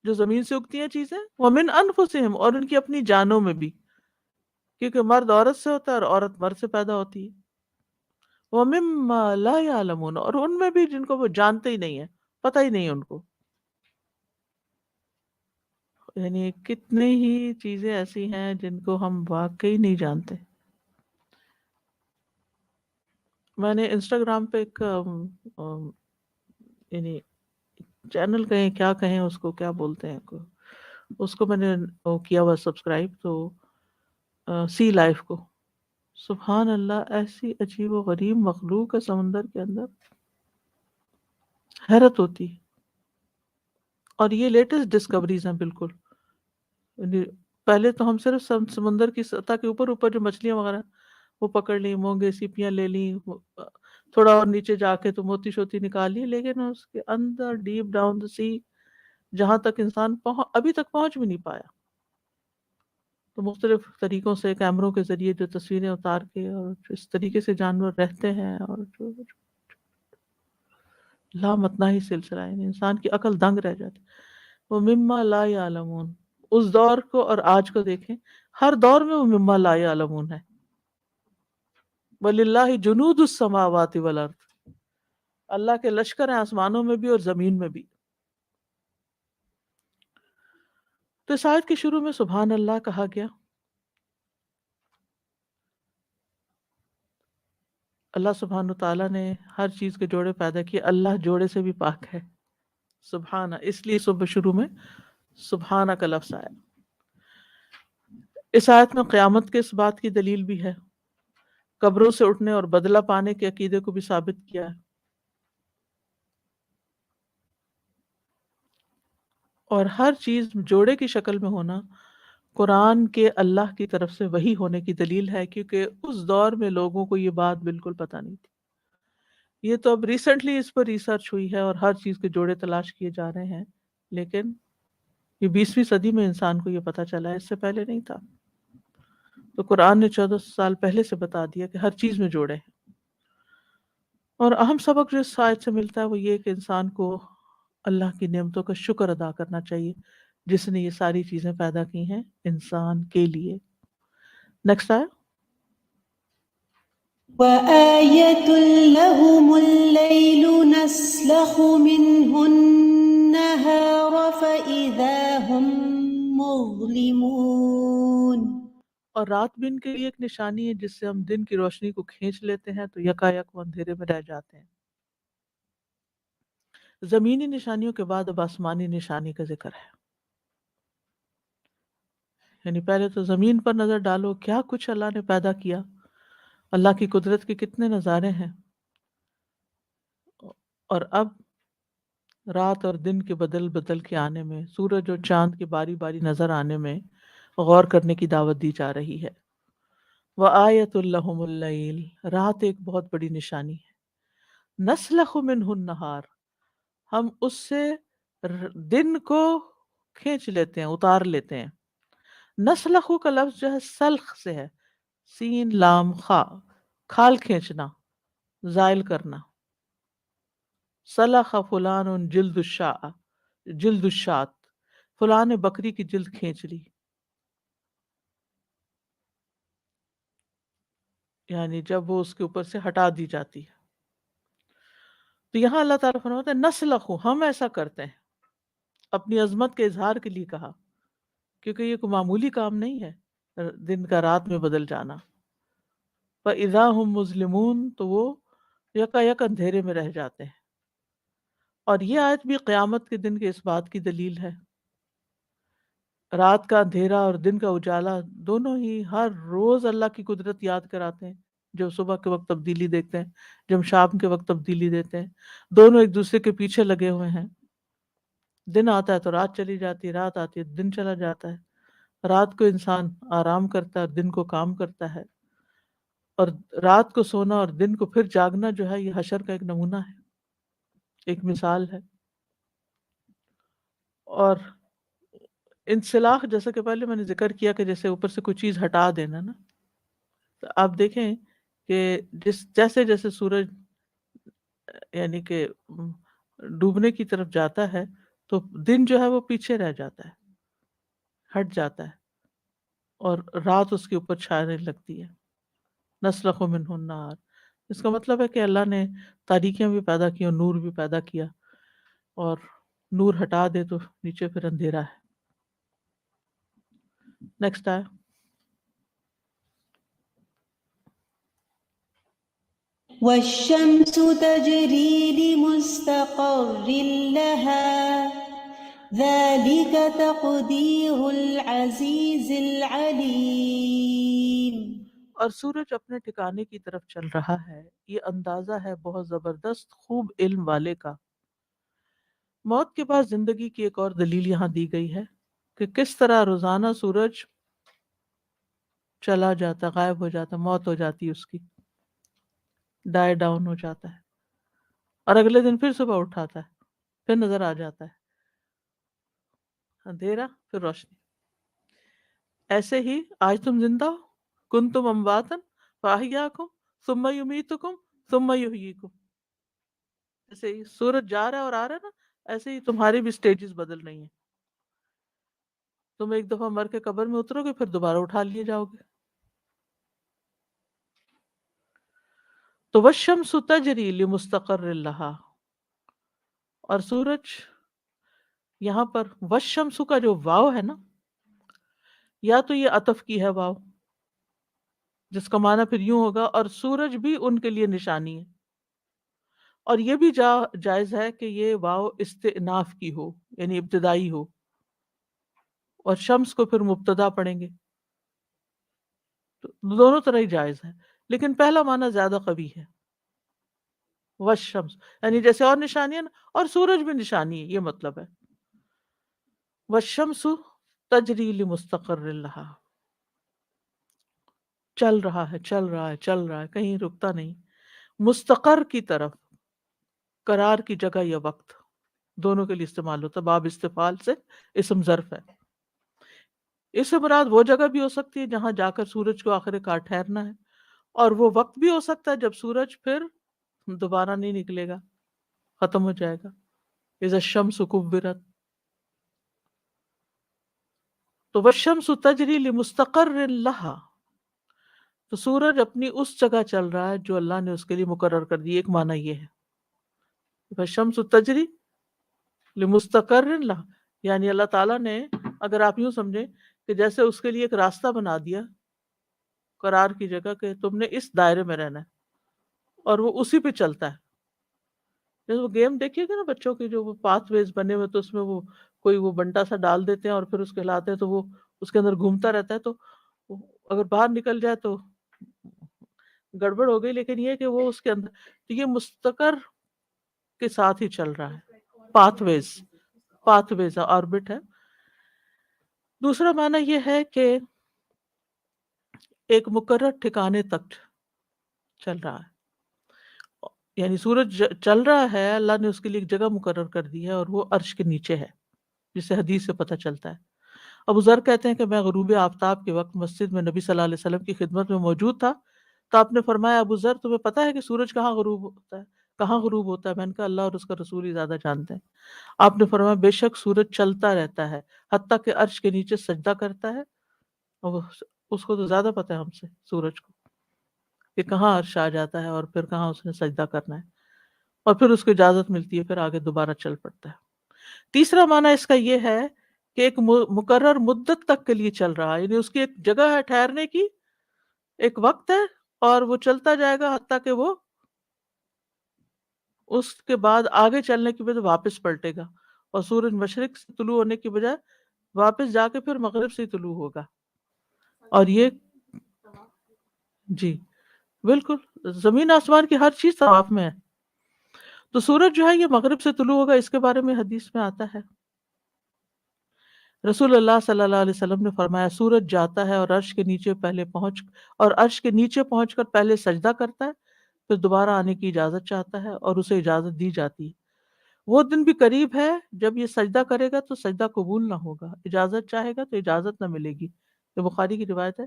جو زمین سے اگتی ہیں چیزیں، ومن انفسہم، اور ان کی اپنی جانوں میں بھی، کیونکہ مرد عورت سے ہوتا ہے اور عورت مرد سے پیدا ہوتی ہے. وَمِمَّا لَا يَعْلَمُونَ، اور ان میں بھی جن کو وہ جانتے ہی نہیں ہیں، پتہ ہی نہیں ان کو. یعنی کتنی ہی چیزیں ایسی ہیں جن کو ہم واقعی نہیں جانتے. میں نے انسٹاگرام پہ ایک یعنی چینل کہیں کیا کہیں اس کو کیا بولتے ہیں اس کو میں نے وہ کیا ہوا سبسکرائب، تو سی لائف کو، سبحان اللہ ایسی عجیب و غریب مخلوق ہے سمندر کے اندر، حیرت ہوتی ہے۔ اور یہ لیٹسٹ ڈسکوریز ہیں بالکل، یعنی پہلے تو ہم صرف سمندر کی سطح کے اوپر اوپر جو مچھلیاں وغیرہ وہ پکڑ لی، مونگے سیپیاں لے لی، تھوڑا اور نیچے جا کے تو موتی شوتی نکال لی، لیکن اس کے اندر ڈیپ ڈاؤن دا سی جہاں تک انسان ابھی تک پہنچ بھی نہیں پایا، تو مختلف طریقوں سے کیمروں کے ذریعے جو تصویریں اتار کے اور اس طریقے سے جانور رہتے ہیں، اور جو لامتناہی سلسلہ ہے، انسان کی عقل دنگ رہ جاتی۔ وہ مما لا یعلمون، اس دور کو اور آج کو دیکھیں، ہر دور میں وہ مما لا یعلمون ہے۔ وَلِلَّهِ جُنُودُ السَّمَاوَاتِ وَالْأَرْضِ، اللہ کے لشکر ہیں آسمانوں میں بھی اور زمین میں بھی۔ تو اس آیت کے شروع میں سبحان اللہ کہا گیا۔ اللہ سبحانہ تعالیٰ نے ہر چیز کے جوڑے پیدا کیے، اللہ جوڑے سے بھی پاک ہے، سبحانہ، اس لیے صبح شروع میں سبحانہ کا لفظ آیا۔ اس آیت میں قیامت کے اس بات کی دلیل بھی ہے، قبروں سے اٹھنے اور بدلہ پانے کے عقیدے کو بھی ثابت کیا ہے، اور ہر چیز جوڑے کی شکل میں ہونا قرآن کے اللہ کی طرف سے وحی ہونے کی دلیل ہے، کیونکہ اس دور میں لوگوں کو یہ بات بالکل پتہ نہیں تھی۔ یہ تو اب ریسنٹلی اس پر ریسرچ ہوئی ہے اور ہر چیز کے جوڑے تلاش کیے جا رہے ہیں، لیکن یہ 20ویں صدی میں انسان کو یہ پتہ چلا ہے، اس سے پہلے نہیں تھا۔ تو قرآن نے 1400 سال پہلے سے بتا دیا کہ ہر چیز میں جوڑے ہیں۔ اور اہم سبق جو اس آیت سے ملتا ہے وہ یہ کہ انسان کو اللہ کی نعمتوں کا شکر ادا کرنا چاہیے، جس نے یہ ساری چیزیں پیدا کی ہیں انسان کے لیے۔ نیکسٹ آیا۔ وَآيَةٌ لَهُمُ اللَّيْلُ نَسْلَخُ مِنْهُ النَّهَارَ فَإِذَا هُمْ مُظْلِمُونَ، اور رات بھی ان کے لیے ایک نشانی ہے جس سے ہم دن کی روشنی کو کھینچ لیتے ہیں تو یکا یک وہ اندھیرے میں رہ جاتے ہیں۔ زمینی نشانیوں کے بعد اب آسمانی نشانی کا ذکر ہے، یعنی پہلے تو زمین پر نظر ڈالو، کیا کچھ اللہ نے پیدا کیا، اللہ کی قدرت کے کتنے نظارے ہیں، اور اب رات اور دن کے بدل بدل کے آنے میں، سورج اور چاند کے باری باری نظر آنے میں غور کرنے کی دعوت دی جا رہی ہے۔ وَآیَةٌ لَهُمُ اللَّيْلُ، رات ایک بہت بڑی نشانی ہے۔ نَسْلَخُ مِنْهُ النَّهَارَ، ہم اس سے دن کو کھینچ لیتے ہیں، اتار لیتے ہیں۔ نسلخ کا لفظ جو ہے سلخ سے ہے، سین لام خا، کھال کھینچنا، زائل کرنا۔ سلخ فلان جلد الشاء، جلد الشات، فلاں نے بکری کی جلد کھینچ لی، یعنی جب وہ اس کے اوپر سے ہٹا دی جاتی ہے۔ تو یہاں اللہ تعالیٰ فرماتا ہے نسلخ، ہم ایسا کرتے ہیں، اپنی عظمت کے اظہار کے لیے کہا، کیونکہ یہ کوئی معمولی کام نہیں ہے دن کا رات میں بدل جانا۔ فَإِذَا هُمْ مُظْلِمُونَ، تو وہ یکا یک اندھیرے میں رہ جاتے ہیں۔ اور یہ آیت بھی قیامت کے دن کے اس بات کی دلیل ہے۔ رات کا اندھیرا اور دن کا اجالا دونوں ہی ہر روز اللہ کی قدرت یاد کراتے ہیں۔ جب صبح کے وقت تبدیلی دیکھتے ہیں، جب شام کے وقت تبدیلی دیتے ہیں، دونوں ایک دوسرے کے پیچھے لگے ہوئے ہیں۔ دن آتا ہے تو رات چلی جاتی ہے، رات آتی ہے تو دن چلا جاتا ہے۔ رات کو انسان آرام کرتا ہے اور دن کو کام کرتا ہے، اور رات کو سونا اور دن کو پھر جاگنا جو ہے یہ حشر کا ایک نمونہ ہے، ایک مثال ہے۔ اور انسلاخ جیسے کہ پہلے میں نے ذکر کیا کہ جیسے اوپر سے کوئی چیز ہٹا دینا نا، تو آپ دیکھیں کہ جیسے جیسے سورج یعنی کہ ڈوبنے کی طرف جاتا ہے تو دن جو ہے وہ پیچھے رہ جاتا ہے، ہٹ جاتا ہے، اور رات اس کے اوپر چھانے لگتی ہے۔ نسلخ منہ النار، اس کا مطلب ہے کہ اللہ نے تاریکیاں بھی پیدا کی اور نور بھی پیدا کیا، اور نور ہٹا دے تو نیچے پھر اندھیرا ہے۔ نیکسٹ آئے۔ والشمس تجري لمستقر لها ذلك تقدير العزيز العليم. اور سورج اپنے ٹھکانے کی طرف چل رہا ہے، یہ اندازہ ہے بہت زبردست خوب علم والے کا۔ موت کے بعد زندگی کی ایک اور دلیل یہاں دی گئی ہے کہ کس طرح روزانہ سورج چلا جاتا، غائب ہو جاتا، موت ہو جاتی ہے، اس کی ڈائی ڈاؤن ہو جاتا ہے، اور اگلے دن پھر صبح اٹھاتا ہے، پھر نظر آ جاتا ہے، اندھیرا پھر روشنی۔ ایسے ہی آج تم زندہ ہو، کنتم امواتن فاحیاکم ثم یمیتکم ثم یحییکم، ایسے ہی سورج جا رہا ہے اور آ رہا ہے نا، ایسے ہی تمہاری بھی سٹیجز بدل رہی ہیں۔ تم ایک دفعہ مر کے قبر میں اترو گے، پھر دوبارہ اٹھا لیے جاؤ گے۔ تو والشمس تجری لمستقر لہا، اور سورج یہاں پر والشمس کا جو واو ہے نا، یا تو یہ عطف کی ہے واو، جس کا معنی پھر یوں ہوگا اور سورج بھی ان کے لیے نشانی ہے، اور یہ بھی جائز ہے کہ یہ واو استئناف کی ہو، یعنی ابتدائی ہو، اور شمس کو پھر مبتدا پڑھیں گے، تو دونوں طرح ہی جائز ہے، لیکن پہلا معنی زیادہ قوی ہے، والشمس یعنی جیسے اور نشانی ہے نا، اور سورج بھی نشانی ہے، یہ مطلب ہے۔ والشمس تجری لمستقر لہا، چل رہا ہے، چل رہا ہے، چل رہا ہے، کہیں رکتا نہیں، مستقر کی طرف، قرار کی جگہ یا وقت، دونوں کے لیے استعمال ہوتا ہے، باب استفعال سے اسم ظرف ہے۔ اس سے مراد وہ جگہ بھی ہو سکتی ہے جہاں جا کر سورج کو آخر کار ٹھہرنا ہے، اور وہ وقت بھی ہو سکتا ہے جب سورج پھر دوبارہ نہیں نکلے گا، ختم ہو جائے گا، اذا الشمس کورت۔ تو والشمس تجری لمستقر لہا، تو سورج اپنی اس جگہ چل رہا ہے جو اللہ نے اس کے لیے مقرر کر دی۔ ایک معنی یہ ہے والشمس تجری لمستقر لہا، یعنی اللہ تعالیٰ نے، اگر آپ یوں سمجھیں کہ جیسے اس کے لیے ایک راستہ بنا دیا قرار کی جگہ کہ تم نے اس دائرے میں رہنا ہے، اور وہ اسی پہ چلتا ہے۔ جیسے وہ گیم دیکھیے گا نا بچوں کے، جو وہ پاتھ ویز بنے ہوئے، تو اس میں وہ کوئی وہ بنٹا سا ڈال دیتے ہیں اور پھر اس کو ہلاتے ہیں تو وہ اس کے اندر گھومتا رہتا ہے، تو اگر باہر نکل جائے تو گڑبڑ ہو گئی، لیکن یہ کہ وہ اس کے اندر، تو یہ مستقر کے ساتھ ہی چل رہا ہے، پاتھ ویز آربٹ ہے۔ دوسرا معنی یہ ہے کہ ایک مقرر ٹھکانے تک چل رہا ہے، یعنی سورج چل رہا ہے، اللہ نے اس کے لیے ایک جگہ مقرر کر دی ہے، اور وہ عرش کے نیچے ہے، جسے حدیث سے پتہ چلتا ہے۔ ابو ذر کہتے ہیں کہ میں غروب آفتاب کے وقت مسجد میں نبی صلی اللہ علیہ وسلم کی خدمت میں موجود تھا، تو آپ نے فرمایا ابو ذر تمہیں پتہ ہے کہ سورج کہاں غروب ہوتا ہے؟ میں نے کہا اللہ اور اس کا رسول ہی زیادہ جانتے ہیں۔ آپ نے فرمایا بے شک سورج چلتا رہتا ہے حتیٰ کہ عرش کے نیچے سجدہ کرتا ہے، اور اس کو تو زیادہ پتہ ہے ہم سے، سورج کو، کہ کہاں عرش آ جاتا ہے اور پھر کہاں اس نے سجدہ کرنا ہے، اور پھر اس کو اجازت ملتی ہے، پھر آگے دوبارہ چل پڑتا ہے۔ تیسرا معنی اس کا یہ ہے کہ ایک مقرر مدت تک کے لیے چل رہا ہے، یعنی اس کی ایک جگہ ہے ٹھہرنے کی، ایک وقت ہے، اور وہ چلتا جائے گا حتیٰ کہ وہ اس کے بعد آگے چلنے کی بجائے واپس پلٹے گا، اور سورج مشرق سے طلوع ہونے کی بجائے واپس جا کے پھر مغرب سے طلوع ہوگا، اور یہ جی بالکل زمین آسمان کی ہر چیز طواف میں ہے۔ تو سورج جو ہے یہ مغرب سے طلوع ہوگا، اس کے بارے میں حدیث میں آتا ہے، رسول اللہ صلی اللہ علیہ وسلم نے فرمایا سورج جاتا ہے اور عرش کے نیچے پہنچ کر پہلے سجدہ کرتا ہے، پھر دوبارہ آنے کی اجازت چاہتا ہے اور اسے اجازت دی جاتی ہے۔ وہ دن بھی قریب ہے جب یہ سجدہ کرے گا تو سجدہ قبول نہ ہوگا، اجازت چاہے گا تو اجازت نہ ملے گی، یہ بخاری کی روایت ہے،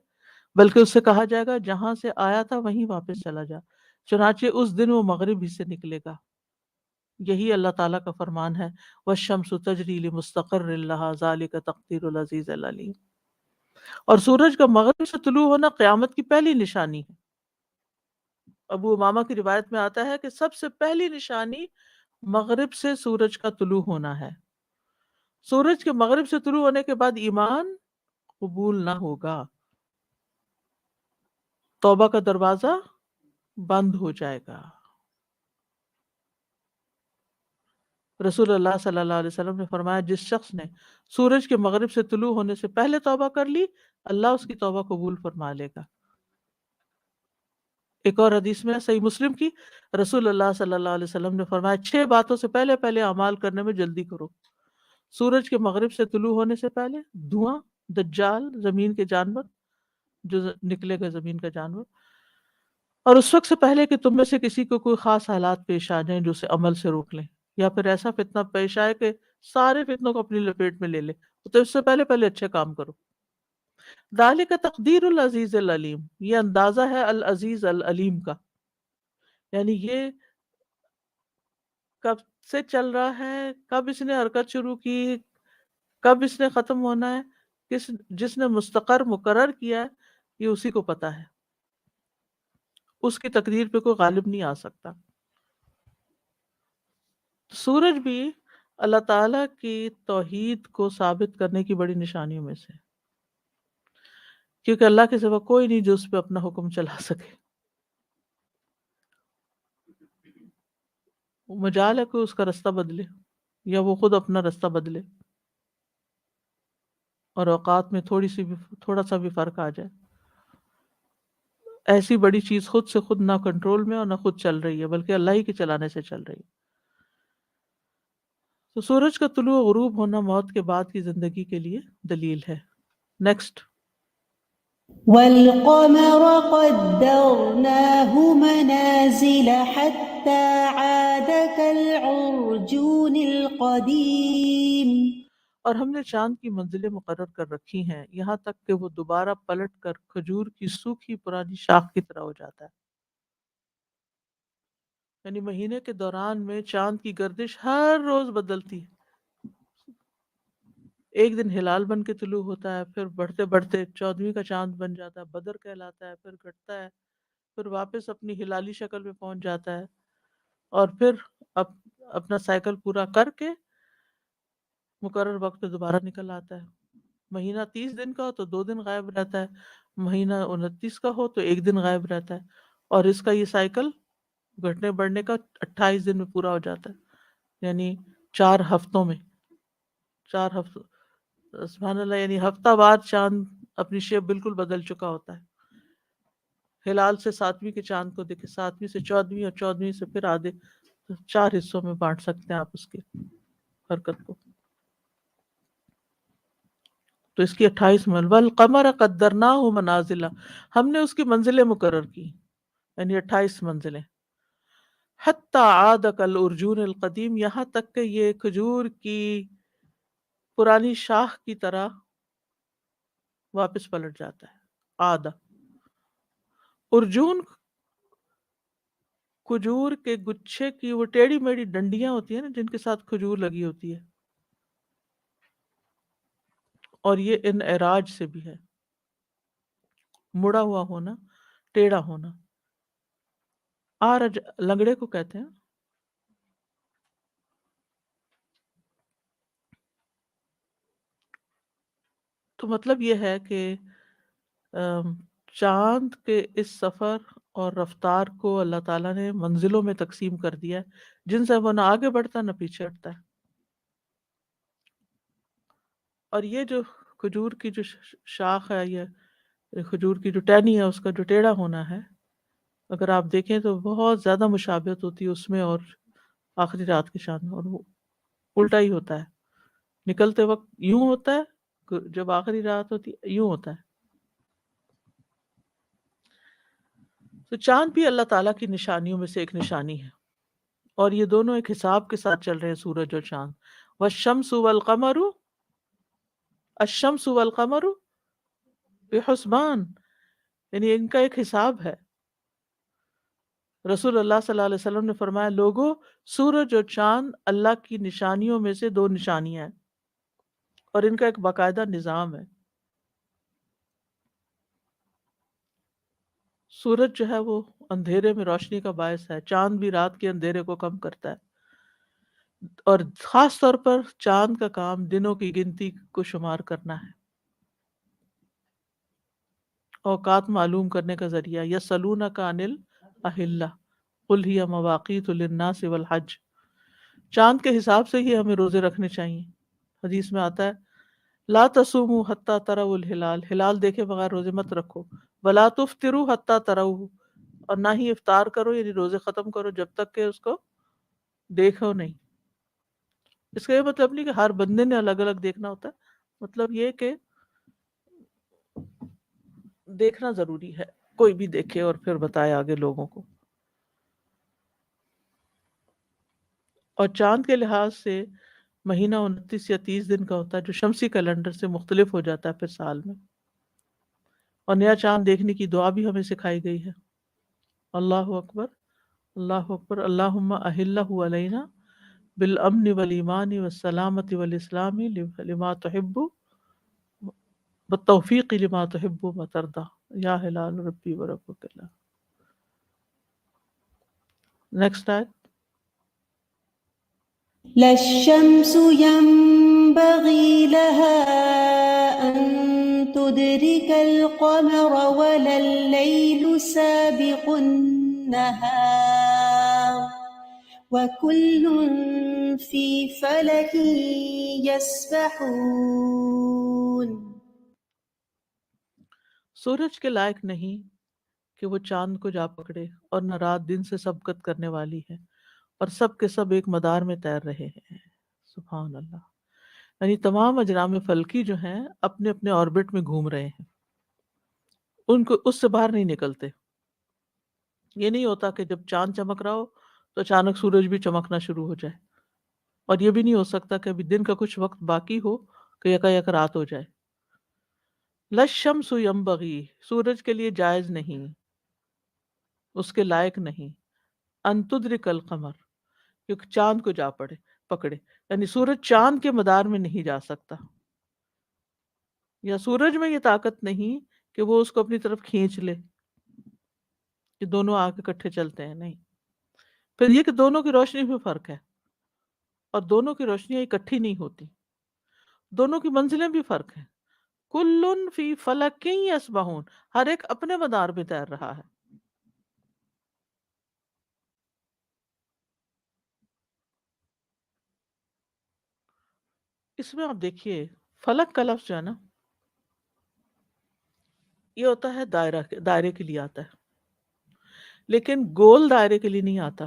بلکہ اس سے کہا جائے گا جہاں سے آیا تھا وہیں واپس چلا جا، چنانچہ اس دن وہ مغرب ہی سے نکلے گا۔ یہی اللہ تعالیٰ کا فرمان ہے وَالشَّمْسُ تَجْرِي لِمُسْتَقَرٍّ لَهَا ذَلِكَ تَقْدِيرُ الْعَزِيزِ الْعَلِيمِ۔ اور سورج کا مغرب سے طلوع ہونا قیامت کی پہلی نشانی ہے۔ ابو امامہ کی روایت میں آتا ہے کہ سب سے پہلی نشانی مغرب سے سورج کا طلوع ہونا ہے۔ سورج کے مغرب سے طلوع ہونے کے بعد ایمان قبول نہ ہوگا، توبہ کا دروازہ بند ہو جائے گا۔ رسول اللہ صلی اللہ علیہ وسلم نے فرمایا جس شخص نے سورج کے مغرب سے طلوع ہونے سے پہلے توبہ کر لی اللہ اس کی توبہ قبول فرما لے گا۔ ایک اور حدیث میں صحیح مسلم کی، رسول اللہ صلی اللہ علیہ وسلم نے فرمایا 6 باتوں سے پہلے پہلے اعمال کرنے میں جلدی کرو۔ سورج کے مغرب سے طلوع ہونے سے پہلے دھواں، دجال، زمین کے جانور جو نکلے گا زمین کا جانور، اور اس وقت سے پہلے کہ تم میں سے کسی کو کوئی خاص حالات پیش آ جائیں جو اسے عمل سے روک لیں، یا پھر ایسا فتنہ پیش آئے کہ سارے فتنوں کو اپنی لپیٹ میں لے لے، تو اس سے پہلے پہلے اچھے کام کرو۔ ذالک تقدیر العزیز العلیم، یہ اندازہ ہے العزیز العلیم کا، یعنی یہ کب سے چل رہا ہے، کب اس نے حرکت شروع کی، کب اس نے ختم ہونا ہے، جس نے مستقر مقرر کیا ہے یہ اسی کو پتا ہے، اس کی تقدیر پہ کوئی غالب نہیں آ سکتا۔ سورج بھی اللہ تعالیٰ کی توحید کو ثابت کرنے کی بڑی نشانیوں میں سے، کیونکہ اللہ کے سوا کوئی نہیں جو اس پہ اپنا حکم چلا سکے۔ مجال ہے کہ اس کا رستہ بدلے یا وہ خود اپنا رستہ بدلے، اور اوقات میں تھوڑا سا بھی فرق آ جائے۔ ایسی بڑی چیز خود سے خود نہ کنٹرول میں اور نہ خود چل رہی ہے، بلکہ اللہ ہی کے چلانے سے چل رہی ہے۔ تو سورج کا طلوع و غروب ہونا موت کے بعد کی زندگی کے لیے دلیل ہے۔ نیکسٹ۔ والقمر قدرناه منازل حتى عاد كالعرجون القديم، اور ہم نے چاند کی منزلیں مقرر کر رکھی ہیں یہاں تک کہ وہ دوبارہ پلٹ کر کھجور کی سوکھی پرانی شاخ کی طرح ہو جاتا ہے۔ یعنی مہینے کے دوران میں چاند کی گردش ہر روز بدلتی ہے، ایک دن ہلال بن کے طلوع ہوتا ہے، پھر بڑھتے بڑھتے 14ویں کا چاند بن جاتا ہے، بدر کہلاتا ہے، پھر گھٹتا ہے، پھر واپس اپنی ہلالی شکل میں پہنچ جاتا ہے، اور پھر اپنا سائیکل پورا کر کے مقرر وقت پہ دوبارہ نکل آتا ہے۔ مہینہ 30 دن کا ہو تو 2 دن غائب رہتا ہے، مہینہ 29 کا ہو تو 1 دن غائب رہتا ہے، اور اس کا یہ سائیکل گھٹنے بڑھنے کا 28 دن میں پورا ہو جاتا ہے، یعنی 4 ہفتوں میں، 4 ہفتوں، سبحان اللہ، یعنی ہفتہ بعد چاند اپنی شیپ بالکل بدل چکا ہوتا ہے۔ ہلال سے 7ویں کے چاند کو دیکھیں، 7ویں سے 14ویں اور 14ویں سے پھر آدھے، 4 حصوں میں بانٹ سکتے ہیں آپ اس کی حرکت کو۔ تو اس کی 28 والقمر قدرناہ منازل، ہم نے اس کی منزلیں مقرر کی، یعنی 28 منزلیں، حتی عاد کالعرجون القدیم، یہاں تک کہ یہ کھجور کی پرانی شاخ کی طرح واپس پلٹ جاتا ہے۔ عاد، ارجون کھجور کے گچھے کی وہ ٹیڑھی میڑھی ڈنڈیاں ہوتی ہیں نا جن کے ساتھ کھجور لگی ہوتی ہے، اور یہ انعراج سے بھی ہے، مڑا ہوا ہونا، ٹیڑھا ہونا۔ آرج لنگڑے کو کہتے ہیں۔ تو مطلب یہ ہے کہ چاند کے اس سفر اور رفتار کو اللہ تعالیٰ نے منزلوں میں تقسیم کر دیا ہے، جن سے وہ نہ آگے بڑھتا نہ پیچھے ہٹتا ہے۔ اور یہ جو کھجور کی جو شاخ ہے، یہ کھجور کی جو ٹہنی ہے، اس کا جو ٹیڑھا ہونا ہے، اگر آپ دیکھیں تو بہت زیادہ مشابہت ہوتی ہے اس میں اور آخری رات کے شان میں، اور وہ الٹا ہی ہوتا ہے، نکلتے وقت یوں ہوتا ہے، جب آخری رات ہوتی ہے یوں ہوتا ہے۔ تو چاند بھی اللہ تعالیٰ کی نشانیوں میں سے ایک نشانی ہے، اور یہ دونوں ایک حساب کے ساتھ چل رہے ہیں، سورج اور چاند۔ والشمس والقمر، الشمس والقمر بحسبان، یعنی ان کا ایک حساب ہے۔ رسول اللہ صلی اللہ علیہ وسلم نے فرمایا، لوگوں، سورج اور چاند اللہ کی نشانیوں میں سے 2 نشانیاں ہیں، اور ان کا ایک باقاعدہ نظام ہے۔ سورج جو ہے وہ اندھیرے میں روشنی کا باعث ہے، چاند بھی رات کے اندھیرے کو کم کرتا ہے، اور خاص طور پر چاند کا کام دنوں کی گنتی کو شمار کرنا ہے، اوقات معلوم کرنے کا ذریعہ۔ یسألونک عن اہلہ قل ہی مواقیت للناس والحج، چاند کے حساب سے ہی ہمیں روزے رکھنے چاہیے. حدیث میں آتا ہے لا تصوموا حتی تروا الہلال، ہلال دیکھے بغیر روزے مت رکھو. ولا تفطروا حتی تروہ، اور نہ ہی افطار کرو یعنی روزے ختم کرو جب تک کہ اس کو دیکھو نہیں. اس کا یہ مطلب نہیں کہ ہر بندے نے الگ الگ دیکھنا ہوتا ہے، مطلب یہ کہ دیکھنا ضروری ہے، کوئی بھی دیکھے اور پھر بتائے آگے لوگوں کو. اور چاند کے لحاظ سے مہینہ 29 یا 30 دن کا ہوتا ہے، جو شمسی کیلنڈر سے مختلف ہو جاتا ہے پھر سال میں. اور نیا چاند دیکھنے کی دعا بھی ہمیں سکھائی گئی ہے. اللہ اکبر اللہ اکبر اللہم اہلہ علینا بالامن والایمان والسلامت والاسلام لما تحب بالتوفیق لما تحب وترضى یا ہلال ربی وربک اللہ. نیکسٹ آیت. لا الشمس ينبغي لها أن تدرك القمر ولا الليل سابق النهار وكل في فلك يسبحون. سورج کے لائق نہیں کہ وہ چاند کو جا پکڑے، اور نہ رات دن سے سبقت کرنے والی ہے، اور سب کے سب ایک مدار میں تیر رہے ہیں. سبحان اللہ. یعنی تمام اجرام فلکی جو ہیں اپنے اپنے آربٹ میں گھوم رہے ہیں، ان کو اس سے باہر نہیں نکلتے. یہ نہیں ہوتا کہ جب چاند چمک رہا ہو تو اچانک سورج بھی چمکنا شروع ہو جائے، اور یہ بھی نہیں ہو سکتا کہ ابھی دن کا کچھ وقت باقی ہو کہ یکا یک رات ہو جائے. للشمس ینبغی، سورج کے لیے جائز نہیں، اس کے لائق نہیں، ان تدرک القمر، کیونکہ چاند کو جا پکڑے. یعنی سورج چاند کے مدار میں نہیں جا سکتا، یا سورج میں یہ طاقت نہیں کہ وہ اس کو اپنی طرف کھینچ لے کہ دونوں آ کے اکٹھے چلتے ہیں. نہیں. پھر یہ کہ دونوں کی روشنی میں فرق ہے، اور دونوں کی روشنیاں اکٹھی نہیں ہوتی، دونوں کی منزلیں بھی فرق ہیں. کلن فی فلک یسبحون، ہر ایک اپنے مدار میں تیر رہا ہے. اس میں آپ دیکھیے فلک کا لفظ جو ہے نا، یہ ہوتا ہے دائرے کے لیے آتا ہے، لیکن گول دائرے کے لیے نہیں آتا،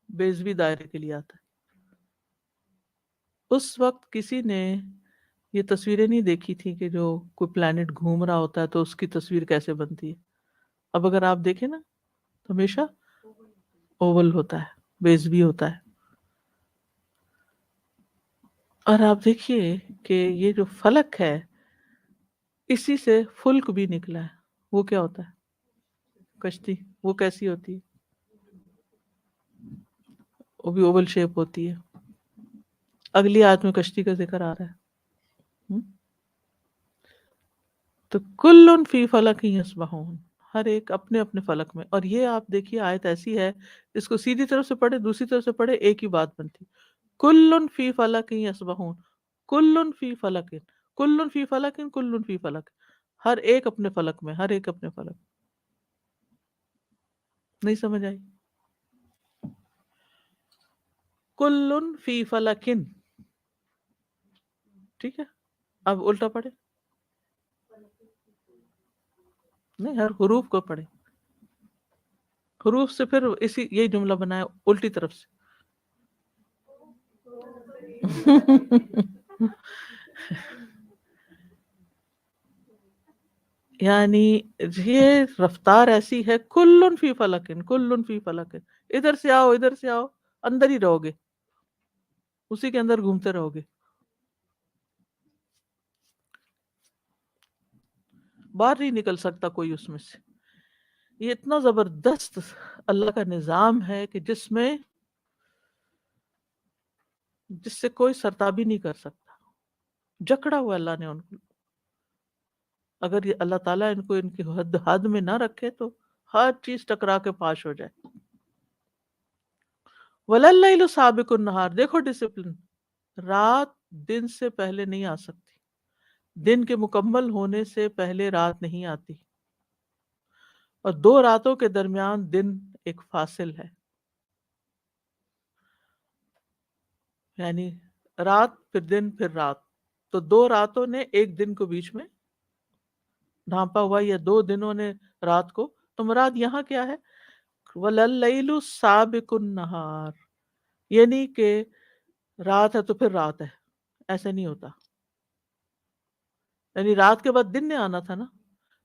بیضوی دائرے کے لیے آتا ہے. اس وقت کسی نے یہ تصویریں نہیں دیکھی تھی کہ جو کوئی پلانٹ گھوم رہا ہوتا ہے تو اس کی تصویر کیسے بنتی ہے. اب اگر آپ دیکھیں نا تو ہمیشہ اوول ہوتا ہے، بیضوی ہوتا ہے. اور آپ دیکھیے کہ یہ جو فلک ہے اسی سے فلک بھی نکلا ہے. وہ کیا ہوتا ہے؟ کشتی. وہ کیسی ہوتی ہے؟ وہ بھی اوول شیپ ہوتی ہے. اگلی آیت میں کشتی کا ذکر آ رہا ہے. تو کلن فی فلک یسبحون، ہر ایک اپنے اپنے فلک میں. اور یہ آپ دیکھیے آیت ایسی ہے، اس کو سیدھی طرف سے پڑھے دوسری طرف سے پڑھے ایک ہی بات بنتی. کلن فی فلک یسبحون، کلن فی فلک، کلن فی فلک، کلن فی فلک، ہر ایک اپنے فلک میں، ہر ایک اپنے فلک. نہیں سمجھ آئی؟ کلن فی فلکن، ٹھیک ہے. اب الٹا پڑھے، نہیں ہر حروف کو پڑھے، حروف سے پھر اسی یہی جملہ بنایا الٹی طرف سے. یعنی یہ رفتار ایسی ہے، کلن فی فلکن، کلن فی فلکن، ادھر سے آؤ ادھر سے آؤ، اندر ہی رہو گے، اسی کے اندر گھومتے رہو گے، باہر نہیں نکل سکتا کوئی اس میں سے. یہ اتنا زبردست اللہ کا نظام ہے کہ جس سے کوئی سرتابی نہیں کر سکتا. جکڑا ہوا اللہ نے ان کو. اگر یہ اللہ تعالیٰ ان کو ان کی حد میں نہ رکھے تو ہر چیز ٹکرا کے پاش ہو جائے. وَلَلَّيْلُ سَابِقُ النَّهَارِ، دیکھو ڈسپلن، رات دن سے پہلے نہیں آ سکتی، دن کے مکمل ہونے سے پہلے رات نہیں آتی. اور 2 راتوں کے درمیان دن ایک فاصل ہے، یعنی رات پھر دن پھر رات، تو 2 راتوں نے ایک دن کو بیچ میں ڈھانپا ہوا، یا 2 دنوں نے رات کو، تو مراد یہاں کیا ہے؟ وَلَلَّيْلُ سَابِقُ النَّهَارِ، یعنی کہ رات ہے تو پھر رات ہے، ایسا نہیں ہوتا، یعنی رات کے بعد دن نے آنا تھا نا،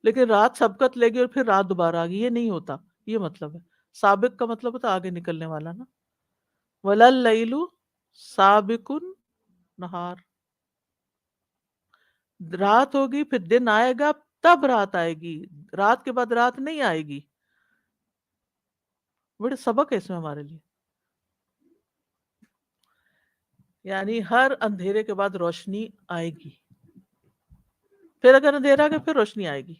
لیکن رات سبقت لے گی اور پھر رات دوبارہ آ گئی، یہ نہیں ہوتا، یہ مطلب ہے۔ سابق کا مطلب ہوتا ہے آگے نکلنے والا نا، وَلَلَّيْلُ سَابِقُ النَّهَارِ، رات ہوگی پھر دن آئے گا، تب رات آئے گی، رات کے بعد رات نہیں آئے گی۔ بڑے سبق ہے اس میں ہمارے لیے، یعنی ہر اندھیرے کے بعد روشنی آئے گی، پھر اگر اندھیرا گیا پھر روشنی آئے گی۔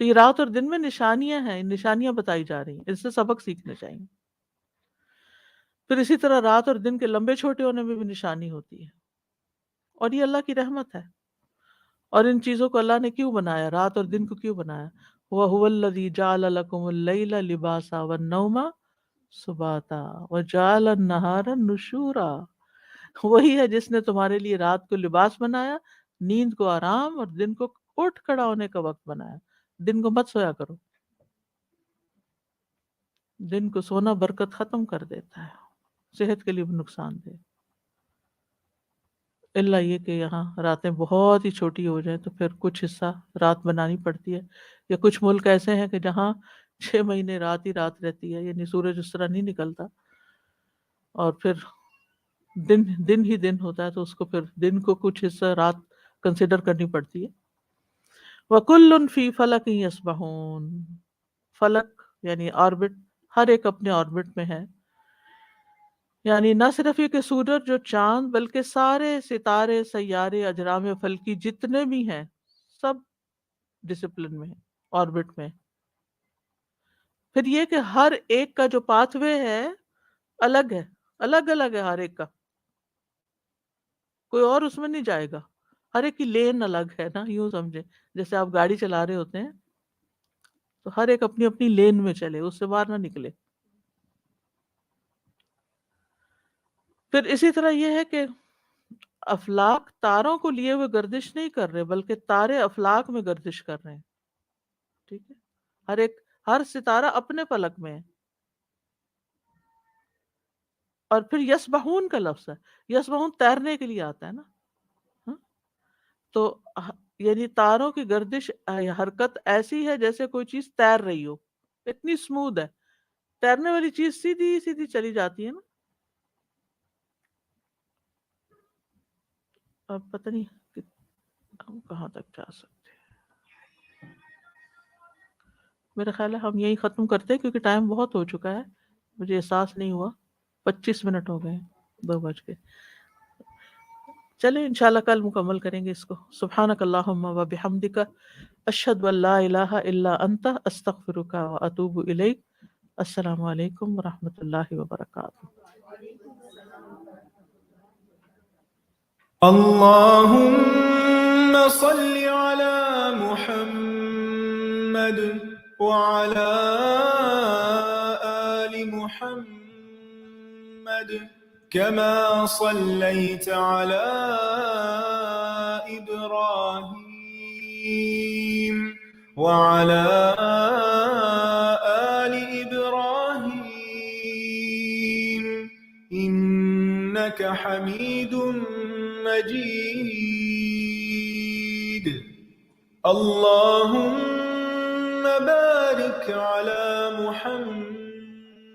تو یہ رات اور دن میں نشانیاں ہیں، نشانیاں بتائی جا رہی ہیں، اس سے سبق سیکھنے چاہیے۔ پھر اسی طرح رات اور دن کے لمبے چھوٹے ہونے میں بھی نشانی ہوتی ہے، اور یہ اللہ کی رحمت ہے۔ اور ان چیزوں کو اللہ نے کیوں بنایا، رات اور دن کو کیوں بنایا؟ وَهُوَ الَّذِي جَعَلَ لَكُمُ اللَّيْلَ لِبَاسًا وَالنَّوْمَ سُبَاتًا وَجَعَلَ النَّهَارَ نُشُورًا، وہی ہے جس نے تمہارے لیے رات کو لباس بنایا، نیند کو آرام، اور دن کو اٹھ کھڑا ہونے کا وقت بنایا۔ دن کو مت سویا کرو، دن کو سونا برکت ختم کر دیتا ہے، صحت کے لیے بھی نقصان دہ، اللہ یہ کہ یہاں راتیں بہت ہی چھوٹی ہو جائیں تو پھر کچھ حصہ رات بنانی پڑتی ہے، یا کچھ ملک ایسے ہیں کہ جہاں 6 مہینے رات ہی رات رہتی ہے، یعنی سورج اس طرح نہیں نکلتا، اور پھر دن ہی دن ہوتا ہے، تو اس کو پھر دن کو کچھ حصہ رات کنسیڈر کرنی پڑتی ہے۔ وَكُلٌّ فِي فَلَكٍ يَسْبَحُونَ، فلک یعنی آربٹ، ہر ایک اپنے آربٹ میں ہے، یعنی نہ صرف یہ کہ سورج جو چاند، بلکہ سارے ستارے، سیارے، اجرام فلکی جتنے بھی ہیں، سب ڈسپلن میں ہیں، آربٹ میں۔ پھر یہ کہ ہر ایک کا جو پاتھ وے ہے الگ ہے، الگ الگ ہے ہر ایک کا، کوئی اور اس میں نہیں جائے گا، ہر ایک کی لین الگ ہے نا، یوں سمجھے جیسے آپ گاڑی چلا رہے ہوتے ہیں تو ہر ایک اپنی اپنی لین میں چلے، اس سے باہر نہ نکلے۔ پھر اسی طرح یہ ہے کہ افلاک تاروں کو لیے ہوئے گردش نہیں کر رہے، بلکہ تارے افلاک میں گردش کر رہے ہیں، ٹھیک ہے، ہر ستارہ اپنے فلک میں ہے۔ اور پھر یسبحون کا لفظ ہے، یسبحون تیرنے کے لیے آتا ہے نا، ہاں؟ تو یعنی تاروں کی گردش حرکت ایسی ہے جیسے کوئی چیز تیر رہی ہو، اتنی سموتھ ہے، تیرنے والی چیز سیدھی سیدھی چلی جاتی ہے نا، اب پتہ نہیں کہ ہم کہاں تک جا سکتے ہیں۔ میرا خیال ہے ہم یہی ختم کرتے ہیں کیونکہ ٹائم بہت ہو چکا ہے، مجھے احساس نہیں ہوا 25 منٹ ہو گئے، 2 بج کے۔ چلیں انشاءاللہ کل مکمل کریں گے اس کو۔ سبحانک اللہم و بحمدک، اشہد ان لا الہ الا انت، استغفرک و اتوب الیک۔ السلام علیکم ورحمۃ اللہ وبرکاتہ۔ اللهم صل على محمد وعلى آل محمد كما صليت على إبراهيم وعلى آل إبراهيم إنك حميد مجيد۔ اللهم بارك على محمد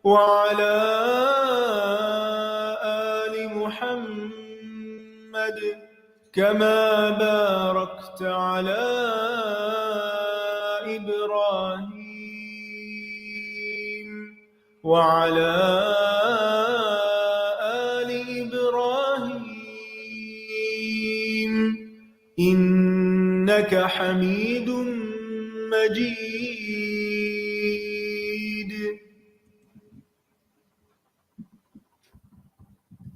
وعلى آل محمد كما باركت على إبراهيم وعلى إنك حميد مجيد۔